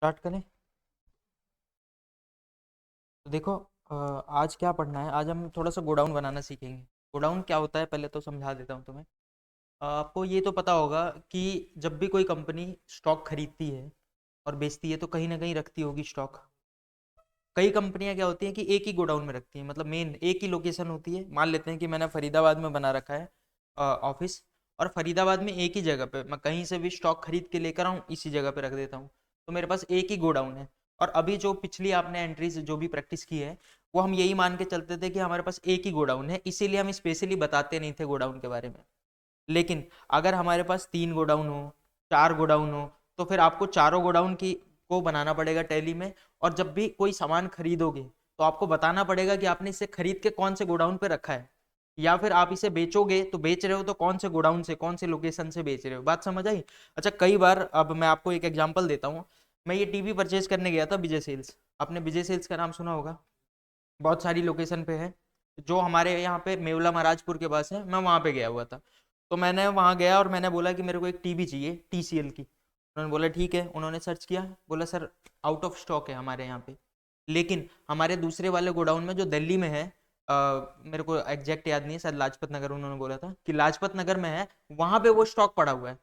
Start करें। तो देखो, आज क्या पढ़ना है। आज हम थोड़ा सा गोडाउन बनाना सीखेंगे। गोडाउन क्या होता है पहले तो समझा देता हूँ तुम्हें। आपको ये तो पता होगा कि जब भी कोई कंपनी स्टॉक खरीदती है और बेचती है तो कहीं ना कहीं रखती होगी स्टॉक। कई कंपनियां क्या होती हैं कि एक ही गोडाउन में रखती हैं, मतलब मेन एक ही लोकेशन होती है। मान लेते हैं कि मैंने फरीदाबाद में बना रखा है ऑफिस, और फरीदाबाद में एक ही जगह पे मैं कहीं से भी स्टॉक खरीद के लेकर आऊँ इसी जगह पे रख देता हूँ। तो मेरे पास एक ही गोडाउन है। और अभी जो पिछली आपने एंट्रीज जो भी प्रैक्टिस की है वो हम यही मान के चलते थे कि हमारे पास एक ही गोडाउन है, इसीलिए हम स्पेशली बताते नहीं थे गोडाउन के बारे में। लेकिन अगर हमारे पास 3 गोडाउन हो, 4 गोडाउन हो, तो फिर आपको चारों गोडाउन की को बनाना पड़ेगा टैली में। और जब भी कोई सामान खरीदोगे तो आपको बताना पड़ेगा कि आपने इसे खरीद के कौन से गोडाउन पे रखा है, या फिर आप इसे बेचोगे तो बेच रहे हो तो कौन से गोडाउन से कौन से लोकेशन से बेच रहे हो। बात समझ आई? अच्छा, कई बार अब मैं आपको एक एग्जांपल देता हूँ। मैं ये टीवी परचेज करने गया था विजय सेल्स। आपने विजय सेल्स का नाम सुना होगा, बहुत सारी लोकेशन पे है। जो हमारे यहाँ पे मेवला महाराजपुर के पास है, मैं वहाँ पे गया हुआ था। तो मैंने वहाँ गया और मैंने बोला कि मेरे को एक टीवी चाहिए TCL की। उन्होंने बोला ठीक है। उन्होंने सर्च किया, बोला सर आउट ऑफ स्टॉक है हमारे यहाँ पे। लेकिन हमारे दूसरे वाले गोडाउन में जो दिल्ली में है, मेरे को एग्जैक्ट याद नहीं है, शायद लाजपत नगर उन्होंने बोला था कि लाजपत नगर में है, वहां पे वो स्टॉक पड़ा हुआ है।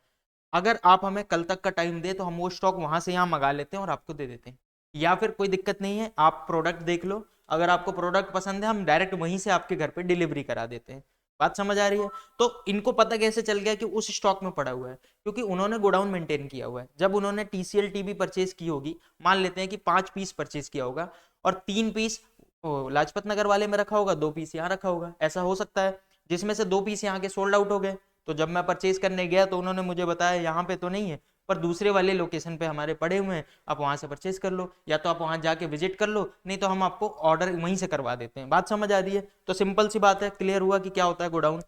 अगर आप हमें कल तक का टाइम दे तो हम वो स्टॉक वहां से यहाँ मंगा लेते हैं और आपको दे देते हैं। या फिर कोई दिक्कत नहीं है, आप प्रोडक्ट देख लो, अगर आपको प्रोडक्ट पसंद है हम डायरेक्ट वहीं से आपके घर पे डिलीवरी करा देते हैं। बात समझ आ रही है? तो इनको पता कैसे चल गया कि उस स्टॉक में पड़ा हुआ है? क्योंकि उन्होंने गोडाउन मेंटेन किया हुआ है। जब उन्होंने TCL टीवी परचेज की होगी, मान लेते हैं कि 5 पीस परचेज किया होगा और 3 पीस लाजपत नगर वाले में रखा होगा, 2 पीस यहाँ रखा होगा। ऐसा हो सकता है जिसमें से 2 पीस यहाँ के सोल्ड आउट हो गए। तो जब मैं परचेज करने गया तो उन्होंने मुझे बताया यहाँ पे तो नहीं है, पर दूसरे वाले लोकेशन पे हमारे पड़े हुए हैं, आप वहां से परचेज कर लो, या तो आप वहां जाके विजिट कर लो, नहीं तो हम आपको ऑर्डर वहीं से करवा देते हैं। बात समझ आ रही है? तो सिंपल सी बात है, क्लियर हुआ कि क्या होता है गोडाउन।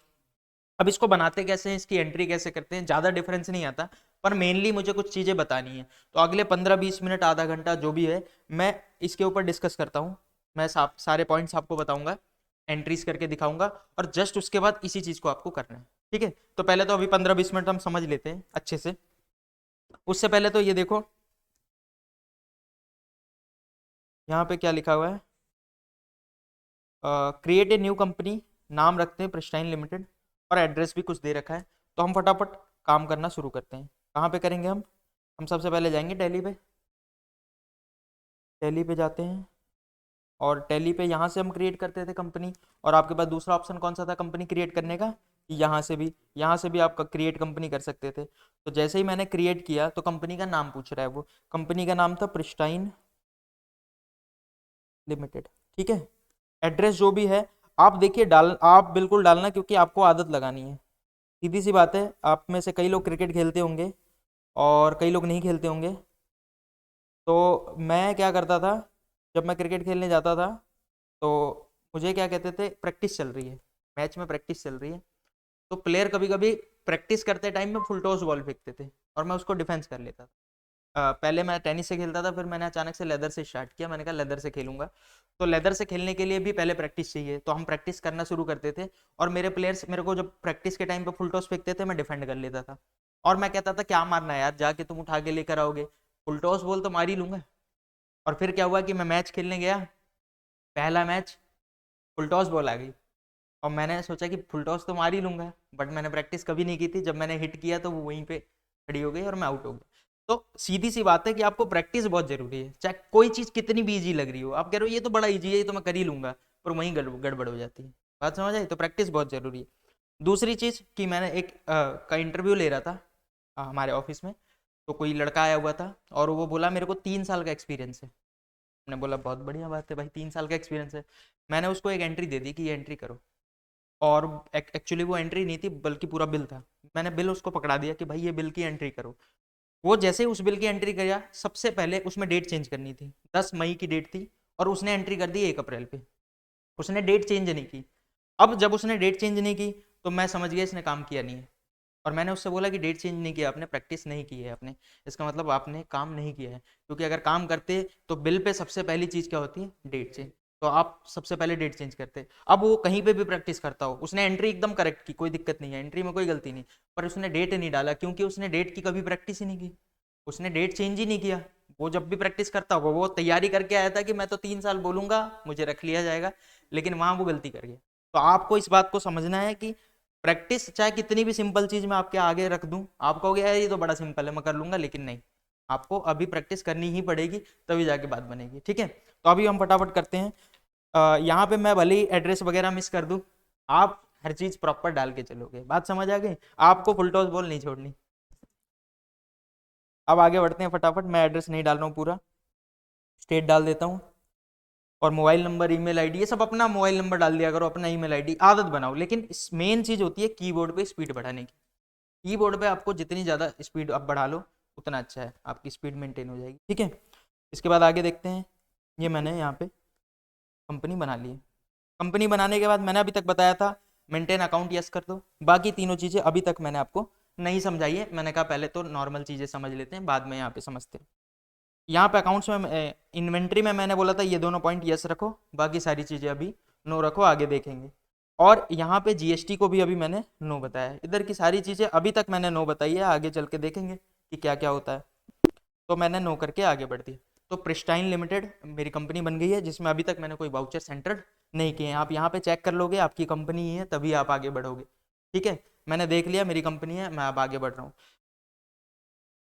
अब इसको बनाते कैसे हैं, इसकी एंट्री कैसे करते हैं, ज्यादा डिफरेंस नहीं आता, पर मेनली मुझे कुछ चीजें बतानी है। तो अगले 15-20 मिनट आधा घंटा जो भी है, मैं इसके ऊपर डिस्कस करता हूँ। मैं सारे पॉइंट्स आपको बताऊंगा, एंट्रीज करके दिखाऊंगा, और जस्ट उसके बाद इसी चीज को आपको करना है। ठीक है? तो पहले तो अभी 15-20 मिनट हम समझ लेते हैं अच्छे से। उससे पहले तो ये देखो, यहाँ पे क्या लिखा हुआ है। क्रिएट ए न्यू कंपनी, नाम रखते हैं प्रिस्टाइन लिमिटेड, और एड्रेस भी कुछ दे रखा है। तो हम फटाफट काम करना शुरू करते हैं। कहाँ पे करेंगे हम सबसे पहले जाएंगे टैली पे। टैली पे जाते हैं, और टैली पे यहाँ से हम क्रिएट करते थे कंपनी। और आपके पास दूसरा ऑप्शन कौन सा था कंपनी क्रिएट करने का? यहाँ से भी आप क्रिएट कंपनी कर सकते थे। तो जैसे ही मैंने क्रिएट किया तो कंपनी का नाम पूछ रहा है। वो कंपनी का नाम था प्रिस्टाइन लिमिटेड। ठीक है? एड्रेस जो भी है आप देखिए, आप बिल्कुल डालना, क्योंकि आपको आदत लगानी है। सीधी सी बात है, आप में से कई लोग क्रिकेट खेलते होंगे और कई लोग नहीं खेलते होंगे। तो मैं क्या करता था, जब मैं क्रिकेट खेलने जाता था तो मुझे क्या कहते थे, प्रैक्टिस चल रही है, मैच में प्रैक्टिस चल रही है। तो प्लेयर कभी कभी प्रैक्टिस करते टाइम में फुल टॉस बॉल फेंकते थे और मैं उसको डिफेंस कर लेता था। पहले मैं टेनिस से खेलता था, फिर मैंने अचानक से लेदर से स्टार्ट किया। मैंने कहा लेदर से खेलूंगा। तो लेदर से खेलने के लिए भी पहले प्रैक्टिस चाहिए, तो हम प्रैक्टिस करना शुरू करते थे। और मेरे प्लेयर्स मेरे को जब प्रैक्टिस के टाइम पे फुल टॉस फेंकते थे, मैं डिफेंड कर लेता था। और मैं कहता था क्या मारना है यार, जाके तुम उठा के लेकर आओगे, फुल टॉस बोल तो मार ही लूंगा। और फिर क्या हुआ कि मैं मैच खेलने गया, पहला मैच फुल टॉस बॉल आ गई। और मैंने सोचा कि फुल टॉस तो मार ही लूंगा, बट मैंने प्रैक्टिस कभी नहीं की थी। जब मैंने हिट किया तो वो वहीं पे खड़ी हो गई और मैं आउट हो गया। तो सीधी सी बात है कि आपको प्रैक्टिस बहुत जरूरी है, चाहे कोई चीज कितनी भी इजी लग रही हो। आप कह रहे हो ये तो बड़ा इजी है, ये तो मैं कर ही लूंगा, पर वहीं गड़बड़ हो जाती है। बात समझ आई? तो प्रैक्टिस बहुत जरूरी है। दूसरी चीज कि मैंने एक का इंटरव्यू ले रहा था हमारे ऑफिस में। तो कोई लड़का आया हुआ था और वो बोला मेरे को 3 साल का एक्सपीरियंस है। मैंने बोला बहुत बढ़िया बात है भाई, 3 साल का एक्सपीरियंस है। मैंने उसको एक एंट्री दे दी कि ये एंट्री करो। और एक्चुअली वो एंट्री नहीं थी बल्कि पूरा बिल था। मैंने बिल उसको पकड़ा दिया कि भाई ये बिल की एंट्री करो। वो जैसे ही उस बिल की एंट्री किया, सबसे पहले उसमें डेट चेंज करनी थी, 10 मई की डेट थी, और उसने एंट्री कर दी 1 अप्रैल पे। उसने डेट चेंज नहीं की। अब जब उसने डेट चेंज नहीं की तो मैं समझ गया इसने काम किया नहीं है। और मैंने उससे बोला कि डेट चेंज नहीं किया आपने, प्रैक्टिस नहीं की है आपने, इसका मतलब आपने काम नहीं किया है। क्योंकि अगर काम करते तो बिल पे सबसे पहली चीज क्या होती है, डेट चेंज। तो आप सबसे पहले डेट चेंज करते। अब वो कहीं पे भी प्रैक्टिस करता हो, उसने एंट्री एकदम करेक्ट की, कोई दिक्कत नहीं है, एंट्री में कोई गलती नहीं, पर उसने डेट नहीं डाला क्योंकि उसने डेट की कभी प्रैक्टिस ही नहीं की, उसने डेट चेंज ही नहीं किया। वो जब भी प्रैक्टिस करता होगा, वो तैयारी करके आया था कि मैं तो 3 साल बोलूंगा मुझे रख लिया जाएगा, लेकिन वहां वो गलती कर गया। तो आपको इस बात को समझना है कि प्रैक्टिस चाहे कितनी भी सिंपल चीज मैं आपके आगे रख दूं, आप कहोगे यार ये तो बड़ा सिंपल है मैं कर लूंगा, लेकिन नहीं, आपको अभी प्रैक्टिस करनी ही पड़ेगी, तभी जाके बात बनेगी। ठीक है, तो अभी हम फटाफट करते हैं। यहाँ पे मैं भले ही एड्रेस वगैरह मिस कर दूं, आप हर चीज प्रॉपर डाल के चलोगे। बात समझ आ गई? आपको फुल टॉस बॉल नहीं छोड़नी। अब आगे बढ़ते हैं फटाफट। मैं एड्रेस नहीं डाल रहा हूँ पूरा, स्टेट डाल देता हूँ, और मोबाइल नंबर, ईमेल आईडी, ये सब अपना मोबाइल नंबर डाल दिया करो, अपना ईमेल आईडी, आदत बनाओ। लेकिन मेन चीज होती है कीबोर्ड पे स्पीड बढ़ाने की। कीबोर्ड पे आपको जितनी ज़्यादा स्पीड आप बढ़ा लो उतना अच्छा है, आपकी स्पीड मेंटेन हो जाएगी। ठीक है, इसके बाद आगे देखते हैं। ये मैंने यहाँ पे कंपनी बना ली है। कंपनी बनाने के बाद मैंने अभी तक बताया था मेंटेन अकाउंट यस कर दो। बाकी तीनों चीज़ें अभी तक मैंने आपको नहीं समझाई है, मैंने कहा पहले तो नॉर्मल चीज़ें समझ लेते हैं, बाद में यहाँ पे समझते हैं। यहाँ पे अकाउंट्स में इन्वेंट्री में मैंने बोला था ये दोनों पॉइंट यस रखो, बाकी सारी चीज़ें अभी नो रखो, आगे देखेंगे। और यहाँ पे जीएसटी को भी अभी मैंने नो बताया है। इधर की सारी चीज़ें अभी तक मैंने नो बताई है, आगे चल के देखेंगे कि क्या क्या होता है। तो मैंने नो करके आगे बढ़ दी। तो प्रिस्टाइन लिमिटेड मेरी कंपनी बन गई है, जिसमें अभी तक मैंने कोई वाउचर सेंटर नहीं किए हैं। आप यहाँ पे चेक कर लोगे, आपकी कंपनी ही है, तभी आप आगे बढ़ोगे। ठीक है, मैंने देख लिया मेरी कंपनी है, मैं अब आगे बढ़ रहा हूँ।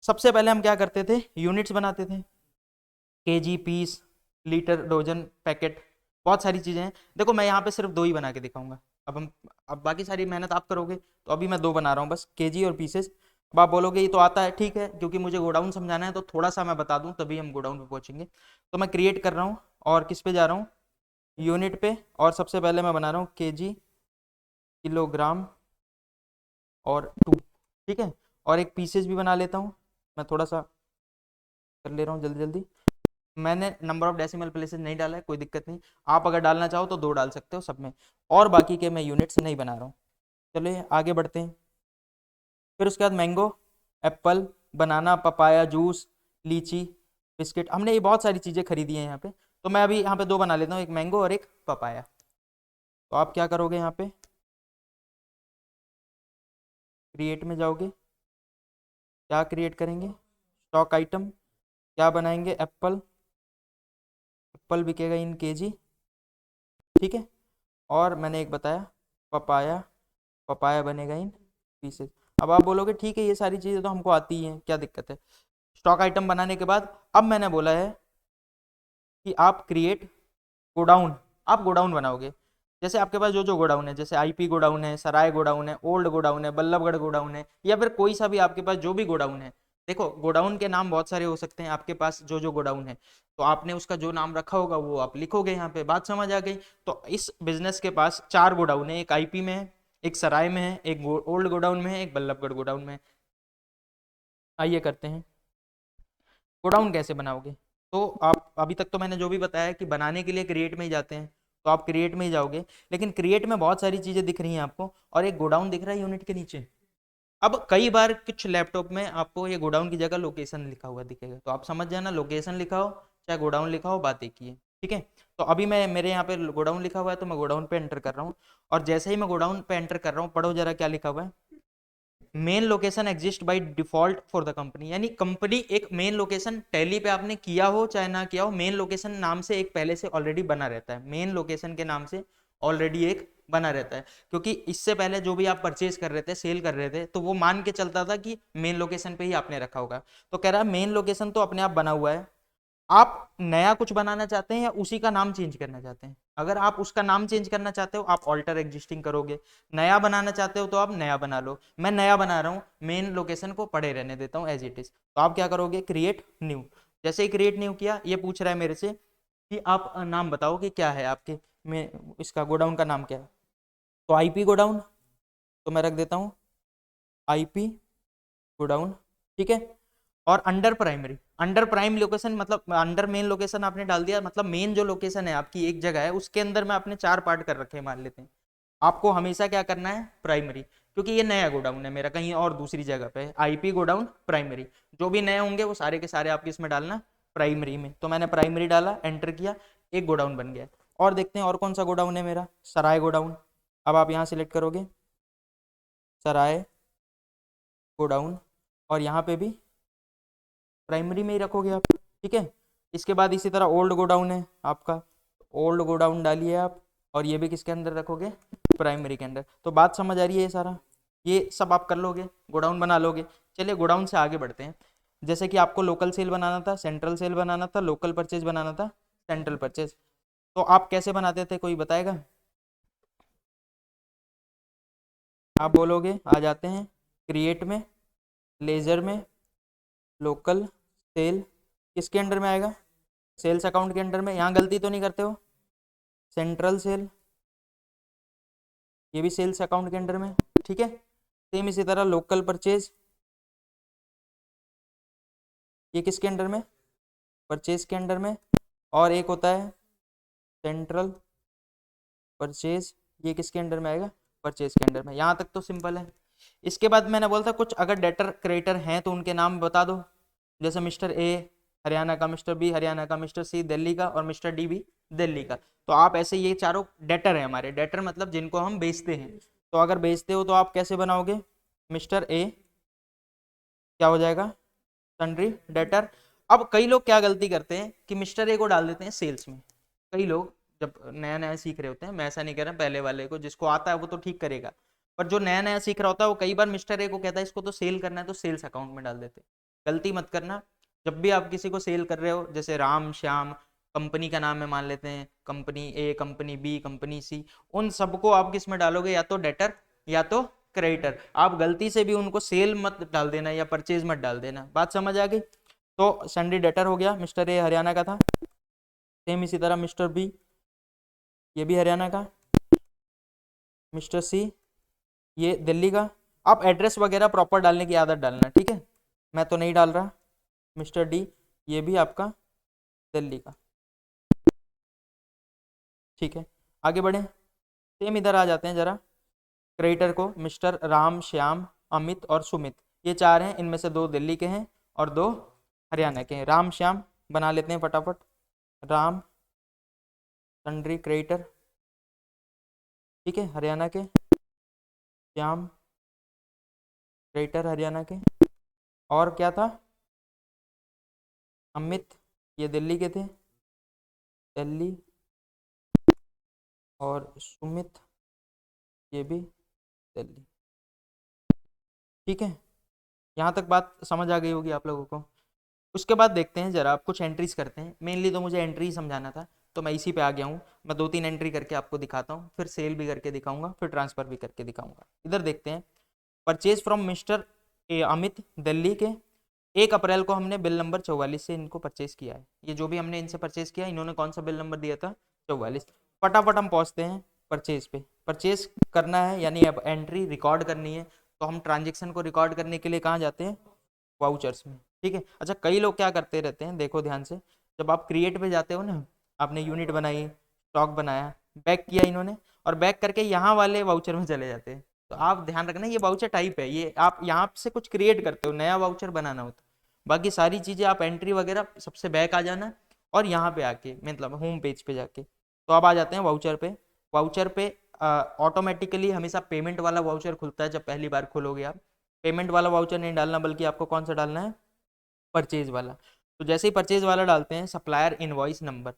सबसे पहले हम क्या करते थे, यूनिट्स बनाते थे, KG, piece, litre, dozen, packet, बहुत सारी चीज़ें हैं। देखो मैं यहाँ पे सिर्फ दो ही बना के दिखाऊंगा। अब बाकी सारी मेहनत आप करोगे, तो अभी मैं दो बना रहा हूँ बस, केजी और पीसेस। अब आप बोलोगे ये तो आता है, ठीक है, क्योंकि मुझे गोडाउन समझाना है तो थोड़ा सा मैं बता दूं, तभी हम गोडाउन पे पहुंचेंगे। तो मैं क्रिएट कर रहा हूँ, और किस पे जा रहा हूँ, यूनिट पे। और सबसे पहले मैं बना रहा हूँ केजी, किलोग्राम और टू। ठीक है, और एक पीसेस भी बना लेता हूँ, मैं थोड़ा सा कर ले रहा हूँ जल्दी जल्दी। मैंने नंबर ऑफ डेसिमल प्लेसेस नहीं डाला है, कोई दिक्कत नहीं, आप अगर डालना चाहो तो दो डाल सकते हो सब में। और बाकी के मैं यूनिट्स नहीं बना रहा हूँ। चलिए आगे बढ़ते हैं। फिर उसके बाद मैंगो, एप्पल, बनाना, पपाया, जूस, लीची, बिस्किट, हमने ये बहुत सारी चीज़ें खरीदी हैं यहाँ पे। तो मैं अभी यहाँ पे दो बना लेता हूँ, एक मैंगो और एक पपाया। तो आप क्या करोगे, यहाँ पे क्रिएट में जाओगे, क्या क्रिएट करेंगे, स्टॉक आइटम, क्या बनाएंगे, एप्पल, एप्पल बिकेगा इन केजी। ठीक है, और मैंने एक बताया पपाया, पपाया बनेगा इन पीसेस। अब आप बोलोगे ठीक है ये सारी चीज़ें तो हमको आती हैं, क्या दिक्कत है। स्टॉक आइटम बनाने के बाद अब मैंने बोला है कि आप क्रिएट गोडाउन, आप गोडाउन बनाओगे। जैसे आपके पास जो जो गोडाउन है, जैसे आईपी गोडाउन है, सराय गोडाउन है, ओल्ड गोडाउन है, बल्लभगढ़ गोडाउन है, या फिर कोई सा भी आपके पास जो भी गोडाउन है। देखो गोडाउन के नाम बहुत सारे हो सकते हैं आपके पास, जो जो गोडाउन है, तो आपने उसका जो नाम रखा होगा वो आप लिखोगे यहाँ पे। बात समझ आ गई? तो इस बिजनेस के पास चार गोडाउन है, एक आईपी में है, एक सराय में है, एक ओल्ड गोडाउन में है, एक बल्लभगढ़ गोडाउन में है। आइए करते हैं, गोडाउन कैसे बनाओगे। तो आप अभी तक तो मैंने जो भी बताया कि बनाने के लिए क्रिएट में ही जाते हैं, तो आप क्रिएट में ही जाओगे। लेकिन क्रिएट में बहुत सारी चीजें दिख रही हैं आपको, और एक गोडाउन दिख रहा है यूनिट के नीचे। अब कई बार कुछ लैपटॉप में आपको ये गोडाउन की जगह लोकेशन लिखा हुआ दिखेगा, तो आप समझ जाना लोकेशन लिखा हो चाहे गोडाउन लिखा हो, बात एक ही है। ठीक है, तो अभी मैं मेरे यहाँ पे गोडाउन लिखा हुआ है, तो मैं गोडाउन पे एंटर कर रहा हूँ। और जैसे ही मैं गोडाउन पे एंटर कर रहा हूँ, पढ़ो जरा क्या लिखा हुआ है, main location exist by default for the company. यानी कंपनी एक मेन लोकेशन, टैली पे आपने किया हो चाहे ना किया हो, मेन लोकेशन नाम से एक पहले से ऑलरेडी बना रहता है, मेन लोकेशन के नाम से ऑलरेडी एक बना रहता है। क्योंकि इससे पहले जो भी आप परचेज कर रहे थे, सेल कर रहे थे, तो वो मान के चलता था कि मेन लोकेशन पे ही आपने रखा होगा। तो कह रहा है मेन लोकेशन तो अपने आप बना हुआ है, आप नया कुछ बनाना चाहते हैं या उसी का नाम चेंज करना चाहते हैं। अगर आप उसका नाम चेंज करना चाहते हो आप ऑल्टर एग्जिस्टिंग करोगे, नया बनाना चाहते हो तो आप नया बना लो। मैं नया बना रहा हूँ, मेन लोकेशन को पड़े रहने देता हूँ एज इट इज। तो आप क्या करोगे, क्रिएट न्यू। जैसे ही क्रिएट न्यू किया, ये पूछ रहा है मेरे से कि आप नाम बताओ कि क्या है आपके में, इसका गोडाउन का नाम क्या है। तो आईपी गोडाउन, तो मैं रख देता हूँ आईपी गोडाउन। ठीक है, और under primary, under prime location मतलब अंडर मेन लोकेशन आपने डाल दिया, मतलब मेन जो लोकेशन है आपकी एक जगह है, उसके अंदर में आपने चार पार्ट कर रखे हैं मान लेते हैं। आपको हमेशा क्या करना है, प्राइमरी, क्योंकि ये नया गोडाउन है मेरा, कहीं और दूसरी जगह पे आईपी गोडाउन प्राइमरी। जो भी नए होंगे वो सारे के सारे आपके इसमें डालना प्राइमरी में। तो मैंने प्राइमरी डाला, एंटर किया, एक गोडाउन बन गया। और देखते हैं और कौन सा गोडाउन है मेरा, सराय गोडाउन। अब आप यहाँ सिलेक्ट करोगे सराय गोडाउन, और यहाँ पे भी प्राइमरी में ही रखोगे आप। ठीक है। इसके बाद इसी तरह ओल्ड गोडाउन है आपका, ओल्ड गोडाउन डालिए आप, और ये भी किसके अंदर रखोगे, प्राइमरी के अंदर। तो बात समझ आ रही है, ये सारा ये सब आप कर लोगे, गोडाउन बना लोगे। चलिए गोडाउन से आगे बढ़ते हैं। जैसे कि आपको लोकल सेल बनाना था, सेंट्रल सेल बनाना था, लोकल परचेज बनाना था, सेंट्रल परचेज, तो आप कैसे बनाते थे, कोई बताएगा? आप बोलोगे, आ जाते हैं क्रिएट में, लेजर में, लोकल सेल किसके अंडर में आएगा, सेल्स अकाउंट के अंडर में। यहाँ गलती तो नहीं करते हो, सेंट्रल सेल ये भी सेल्स अकाउंट के अंडर में, ठीक है। सेम इसी तरह लोकल परचेज ये किसके अंडर में, परचेज के अंडर में। और एक होता है सेंट्रल परचेज, ये किसके अंडर में आएगा, परचेज के अंडर में। यहाँ तक तो सिंपल है। इसके बाद मैंने बोला था कुछ अगर डेटर क्रेडिटर हैं तो उनके नाम बता दो, जैसे मिस्टर ए हरियाणा का, मिस्टर बी हरियाणा का, मिस्टर सी दिल्ली का, और मिस्टर डी भी दिल्ली का। तो आप ऐसे ये चारों डेटर है हमारे, डेटर मतलब जिनको हम बेचते हैं। तो अगर बेचते हो तो आप कैसे बनाओगे, मिस्टर ए क्या हो जाएगा, सन्ड्री डेटर। अब कई लोग क्या गलती करते हैं कि मिस्टर ए को डाल देते हैं सेल्स में। कई लोग जब नया नया सीख रहे होते हैं, मैं ऐसा नहीं कह रहा, पहले वाले को जिसको आता है वो तो ठीक करेगा, पर जो नया नया सीख रहा होता है वो कई बार मिस्टर ए को कहता है इसको तो सेल करना है, तो सेल्स अकाउंट में डाल देते हैं। गलती मत करना। जब भी आप किसी को सेल कर रहे हो, जैसे राम श्याम कंपनी का नाम है मान लेते हैं, कंपनी ए, कंपनी बी, कंपनी सी, उन सबको आप किस में डालोगे, या तो डेटर या तो क्रेडिटर। आप गलती से भी उनको सेल मत डाल देना या परचेज मत डाल देना। बात समझ आ गई? तो सन्ड्री डेटर हो गया, मिस्टर ए हरियाणा का था। सेम इसी तरह मिस्टर बी ये भी हरियाणा का, मिस्टर सी ये दिल्ली का। आप एड्रेस वगैरह प्रॉपर डालने की आदत डालना, ठीक है, मैं तो नहीं डाल रहा। मिस्टर डी ये भी आपका दिल्ली का, ठीक है। आगे बढ़े, सेम इधर आ जाते हैं जरा। क्रेडिटर को मिस्टर राम श्याम अमित और सुमित, ये चार हैं, इनमें से दो दिल्ली के हैं और दो हरियाणा के हैं। राम श्याम बना लेते हैं फटाफट, राम सन्ड्री क्रेडिटर, ठीक है, हरियाणा के, श्याम क्रेडिटर हरियाणा के, और क्या था, अमित ये दिल्ली के थे, दिल्ली, और सुमित ये भी दिल्ली, ठीक है। यहाँ तक बात समझ आ गई होगी आप लोगों को। उसके बाद देखते हैं जरा, आप कुछ एंट्रीज करते हैं, मेनली तो मुझे एंट्री समझाना था तो मैं इसी पे आ गया हूँ। मैं 2-3 एंट्री करके आपको दिखाता हूँ, फिर सेल भी करके दिखाऊंगा, फिर ट्रांसफर भी करके दिखाऊंगा। इधर देखते हैं, purchase from mister Amit Delhi के 1 अप्रैल को हमने बिल नंबर 44 से इनको परचेज किया है। ये जो भी हमने इनसे परचेज किया, इन्होंने कौन सा बिल नंबर दिया था, 44। फटाफट हम पहुंचते हैं परचेज पे। परचेज करना है यानी अब एंट्री रिकॉर्ड करनी है, तो हम ट्रांजेक्शन को रिकॉर्ड करने के लिए कहाँ जाते हैं, वाउचर्स में, ठीक है। अच्छा, कई लोग क्या करते रहते हैं, देखो ध्यान से, जब आप क्रिएट पे जाते हो ना, आपने यूनिट बनाई, स्टॉक बनाया, बैक किया इन्होंने, और बैक करके यहाँ वाले वाउचर में चले जाते हैं। तो आप ध्यान रखना, ये वाउचर टाइप है, ये आप यहाँ से कुछ क्रिएट करते हो, नया वाउचर बनाना होता है। बाकी सारी चीजें आप एंट्री वगैरह सबसे बैक आ जाना, और यहाँ पे आके मतलब होम पेज पे जाके, तो आप आ जाते हैं वाउचर पे। वाउचर पे ऑटोमेटिकली हमेशा पेमेंट वाला वाउचर खुलता है जब पहली बार खोलोगे आप। पेमेंट वाला वाउचर नहीं डालना, बल्कि आपको कौन सा डालना है, परचेज वाला। तो जैसे ही परचेज वाला डालते हैं, supplier invoice number,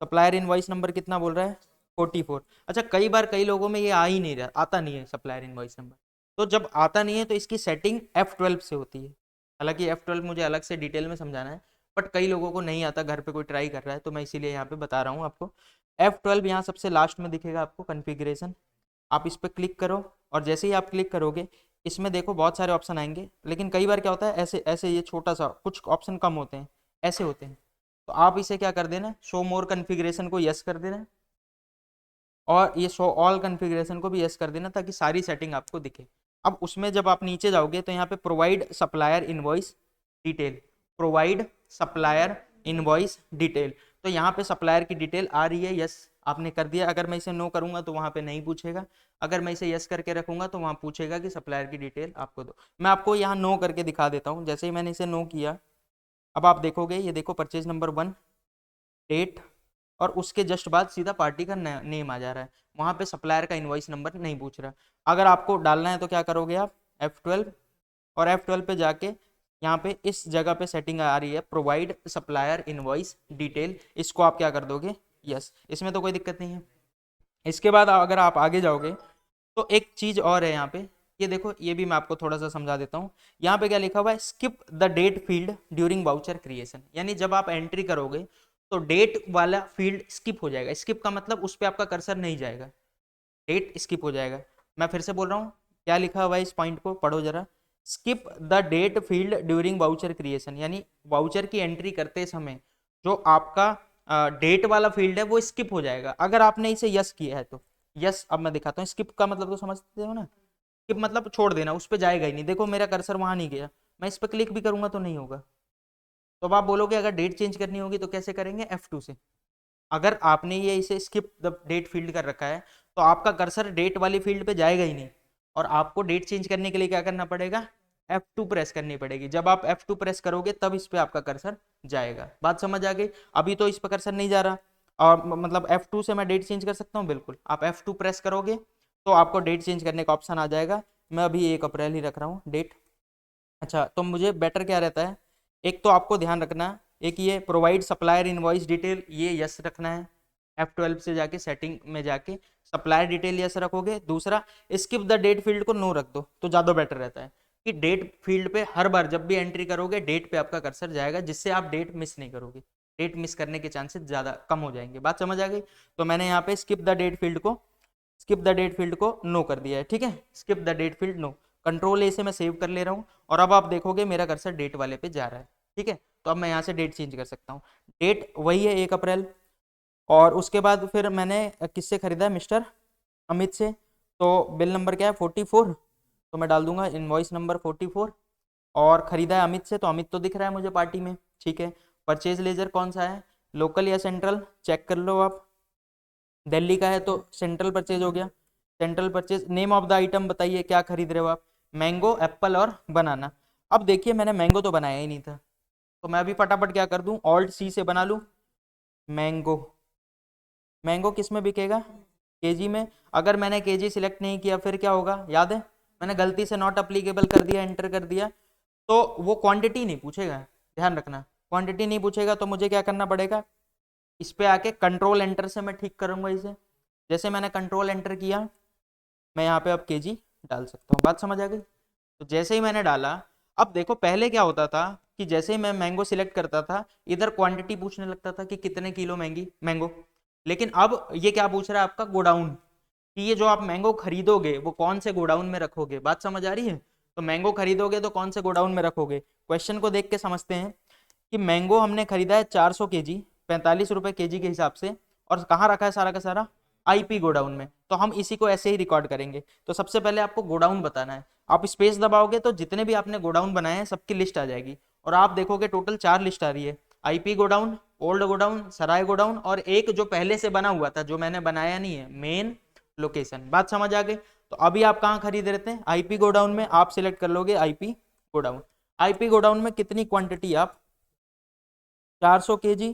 supplier invoice number कितना बोल रहा है, 44। अच्छा, कई बार कई लोगों में ये आ ही नहीं रहा, आता नहीं है सप्लायर इनवॉइस नंबर। तो जब आता नहीं है तो इसकी सेटिंग F12 से होती है। हालांकि F12 मुझे अलग से डिटेल में समझाना है, बट कई लोगों को नहीं आता, घर पे कोई ट्राई कर रहा है, तो मैं इसीलिए यहाँ पे बता रहा हूँ आपको। F12 यहाँ सबसे लास्ट में दिखेगा आपको, कन्फिग्रेशन, आप इस पर क्लिक करो, और जैसे ही आप क्लिक करोगे, इसमें देखो बहुत सारे ऑप्शन आएंगे, लेकिन कई बार क्या होता है, ऐसे ऐसे ये छोटा सा कुछ ऑप्शन कम होते हैं, ऐसे होते हैं। तो आप इसे क्या कर देना, शो मोर कन्फिग्रेशन को यस कर देना, और ये शो ऑल कन्फिग्रेशन को भी यस कर देना, ताकि सारी सेटिंग आपको दिखे। अब उसमें जब आप नीचे जाओगे तो यहाँ पे provide supplier invoice detail, provide supplier invoice detail, तो यहाँ पे सप्लायर की डिटेल आ रही है, यस आपने कर दिया। अगर मैं इसे नो करूंगा तो वहाँ पे नहीं पूछेगा, अगर मैं इसे यस करके रखूंगा तो वहाँ पूछेगा कि सप्लायर की डिटेल आपको दो। मैं आपको यहाँ नो करके दिखा देता हूँ। जैसे ही मैंने इसे नो किया, अब आप देखोगे, ये देखो परचेज नंबर 1, डेट, और उसके जस्ट बाद सीधा पार्टी का नेम आ जा रहा है, वहां पे सप्लायर का इनवॉइस नंबर नहीं पूछ रहा। अगर आपको डालना है तो क्या करोगे आप, F12, और F12 पे जाके यहाँ पे इस जगह पे सेटिंग आ रही है प्रोवाइड सप्लायर इनवॉइस डिटेल, इसको आप क्या कर दोगे यस, इसमें तो कोई दिक्कत नहीं है। इसके बाद अगर आप आगे जाओगे तो एक चीज और है यहाँ पे, ये देखो ये भी मैं आपको थोड़ा सा समझा देता हूँ। यहाँ पे क्या लिखा हुआ है, skip the date field during voucher creation, यानी जब आप एंट्री करोगे तो डेट वाला फील्ड स्किप हो जाएगा। स्किप का मतलब उस पर आपका कर्सर नहीं जाएगा, डेट स्किप हो जाएगा। मैं फिर से बोल रहा हूँ, क्या लिखा हुआ है इस पॉइंट को पढ़ो जरा। Skip the date field during voucher creation, यानी वाउचर की एंट्री करते समय जो आपका डेट वाला फील्ड है वो स्किप हो जाएगा अगर आपने इसे यस किया है तो। यस, अब मैं दिखाता हूँ स्किप का मतलब तो समझते हो ना, स्किप मतलब छोड़ देना, उस पर जाएगा ही नहीं। देखो मेरा कर्सर वहां नहीं गया, मैं इस पर क्लिक भी करूंगा तो नहीं होगा। तो अब आप बोलोगे अगर डेट चेंज करनी होगी तो कैसे करेंगे, F2 से। अगर आपने ये इसे स्किप द डेट फील्ड कर रखा है तो आपका कर्सर डेट वाली फील्ड पे जाएगा ही नहीं, और आपको डेट चेंज करने के लिए क्या करना पड़ेगा, F2 प्रेस करनी पड़ेगी। जब आप F2 प्रेस करोगे तब इस पे आपका कर्सर जाएगा। बात समझ आ गई। अभी तो इस पर कर्सर नहीं जा रहा, और मतलब F2 से मैं डेट चेंज कर सकता हूँ, बिल्कुल। आप F2 प्रेस करोगे तो आपको डेट चेंज करने का ऑप्शन आ जाएगा। मैं अभी 1 अप्रैल ही रख रहा हूँ डेट। अच्छा, तो मुझे बेटर क्या रहता है, एक तो आपको ध्यान रखना, एक ये प्रोवाइड सप्लायर इनवॉइस डिटेल, ये यस रखना है। F12 से जाके सेटिंग में जाके सप्लायर डिटेल यस रखोगे। दूसरा, स्किप द डेट फील्ड को नो रख दो तो ज़्यादा बेटर रहता है, कि डेट फील्ड पे हर बार जब भी एंट्री करोगे डेट पे आपका कर्सर जाएगा, जिससे आप डेट मिस नहीं करोगे। डेट मिस करने के चांसेस ज़्यादा कम हो जाएंगे। बात समझ आ गई। तो मैंने यहाँ पे स्किप द डेट फील्ड को नो कर दिया है, ठीक है। Skip the date field no, control A से मैं सेव कर ले रहा हूँ, और अब आप देखोगे मेरा कर्सर डेट वाले पे जा रहा है, ठीक है। तो अब मैं यहाँ से डेट चेंज कर सकता हूँ। डेट वही है 1 अप्रैल, और उसके बाद फिर मैंने किससे खरीदा है, मिस्टर अमित से। तो बिल नंबर क्या है, 44, तो मैं डाल दूंगा इनवॉइस नंबर 44। और खरीदा है अमित से, तो अमित तो दिख रहा है मुझे पार्टी में, ठीक है। परचेज लेजर कौन सा है, लोकल या सेंट्रल, चेक कर लो आप। दिल्ली का है तो सेंट्रल परचेज हो गया। Central purchase, name of the item बताइए क्या खरीद रहे हो आप, मैंगो, एप्पल और बनाना। अब देखिए मैंने मैंगो तो बनाया ही नहीं था, तो मैं अभी फटाफट क्या कर दूं, ऑल्ट सी से बना लूं मैंगो। मैंगो किस में बिकेगा, केजी में। अगर मैंने केजी सिलेक्ट नहीं किया फिर क्या होगा, याद है, मैंने गलती से नॉट अप्लीकेबल कर दिया, एंटर कर दिया, तो वो क्वांटिटी नहीं पूछेगा। ध्यान रखना, क्वांटिटी नहीं पूछेगा, तो मुझे क्या करना पड़ेगा, इस पे आके कंट्रोल एंटर से मैं ठीक करूंगा इसे। जैसे मैंने कंट्रोल एंटर किया, मैं यहाँ पे अब केजी डाल सकता हूँ। बात समझ आ गई। तो जैसे ही मैंने डाला, अब देखो पहले क्या होता था कि जैसे ही मैं मैंगो सिलेक्ट करता था इधर क्वांटिटी पूछने लगता था कि कितने किलो महंगी मैंगो। लेकिन अब ये क्या पूछ रहा है आपका, गोडाउन, कि ये जो आप मैंगो खरीदोगे वो कौन से गोडाउन में रखोगे। बात समझ आ रही है। तो मैंगो खरीदोगे तो कौन से गोडाउन में रखोगे। क्वेश्चन को देख के समझते हैं कि मैंगो हमने खरीदा है 400 kg, 45 रुपए केजी के हिसाब से, और कहाँ रखा है सारा का सारा, आईपी गोडाउन में। तो हम इसी को ऐसे ही रिकॉर्ड करेंगे। तो सबसे पहले आपको गोडाउन बताना है, आप स्पेस दबाओगे तो जितने भी आपने गोडाउन बनाए हैं सबकी लिस्ट आ जाएगी, और आप देखोगे टोटल 4 लिस्ट आ रही है, आईपी गोडाउन, ओल्ड गोडाउन, सराय गोडाउन, और एक जो पहले से बना हुआ था जो मैंने बनाया नहीं है, मेन लोकेशन। बात समझ आ गई। तो अभी आप कहाँ खरीद रहे थे, आईपी गोडाउन में। आप सिलेक्ट कर लोगे आईपी गोडाउन। आईपी गोडाउन में कितनी क्वांटिटी, आप 400 kg,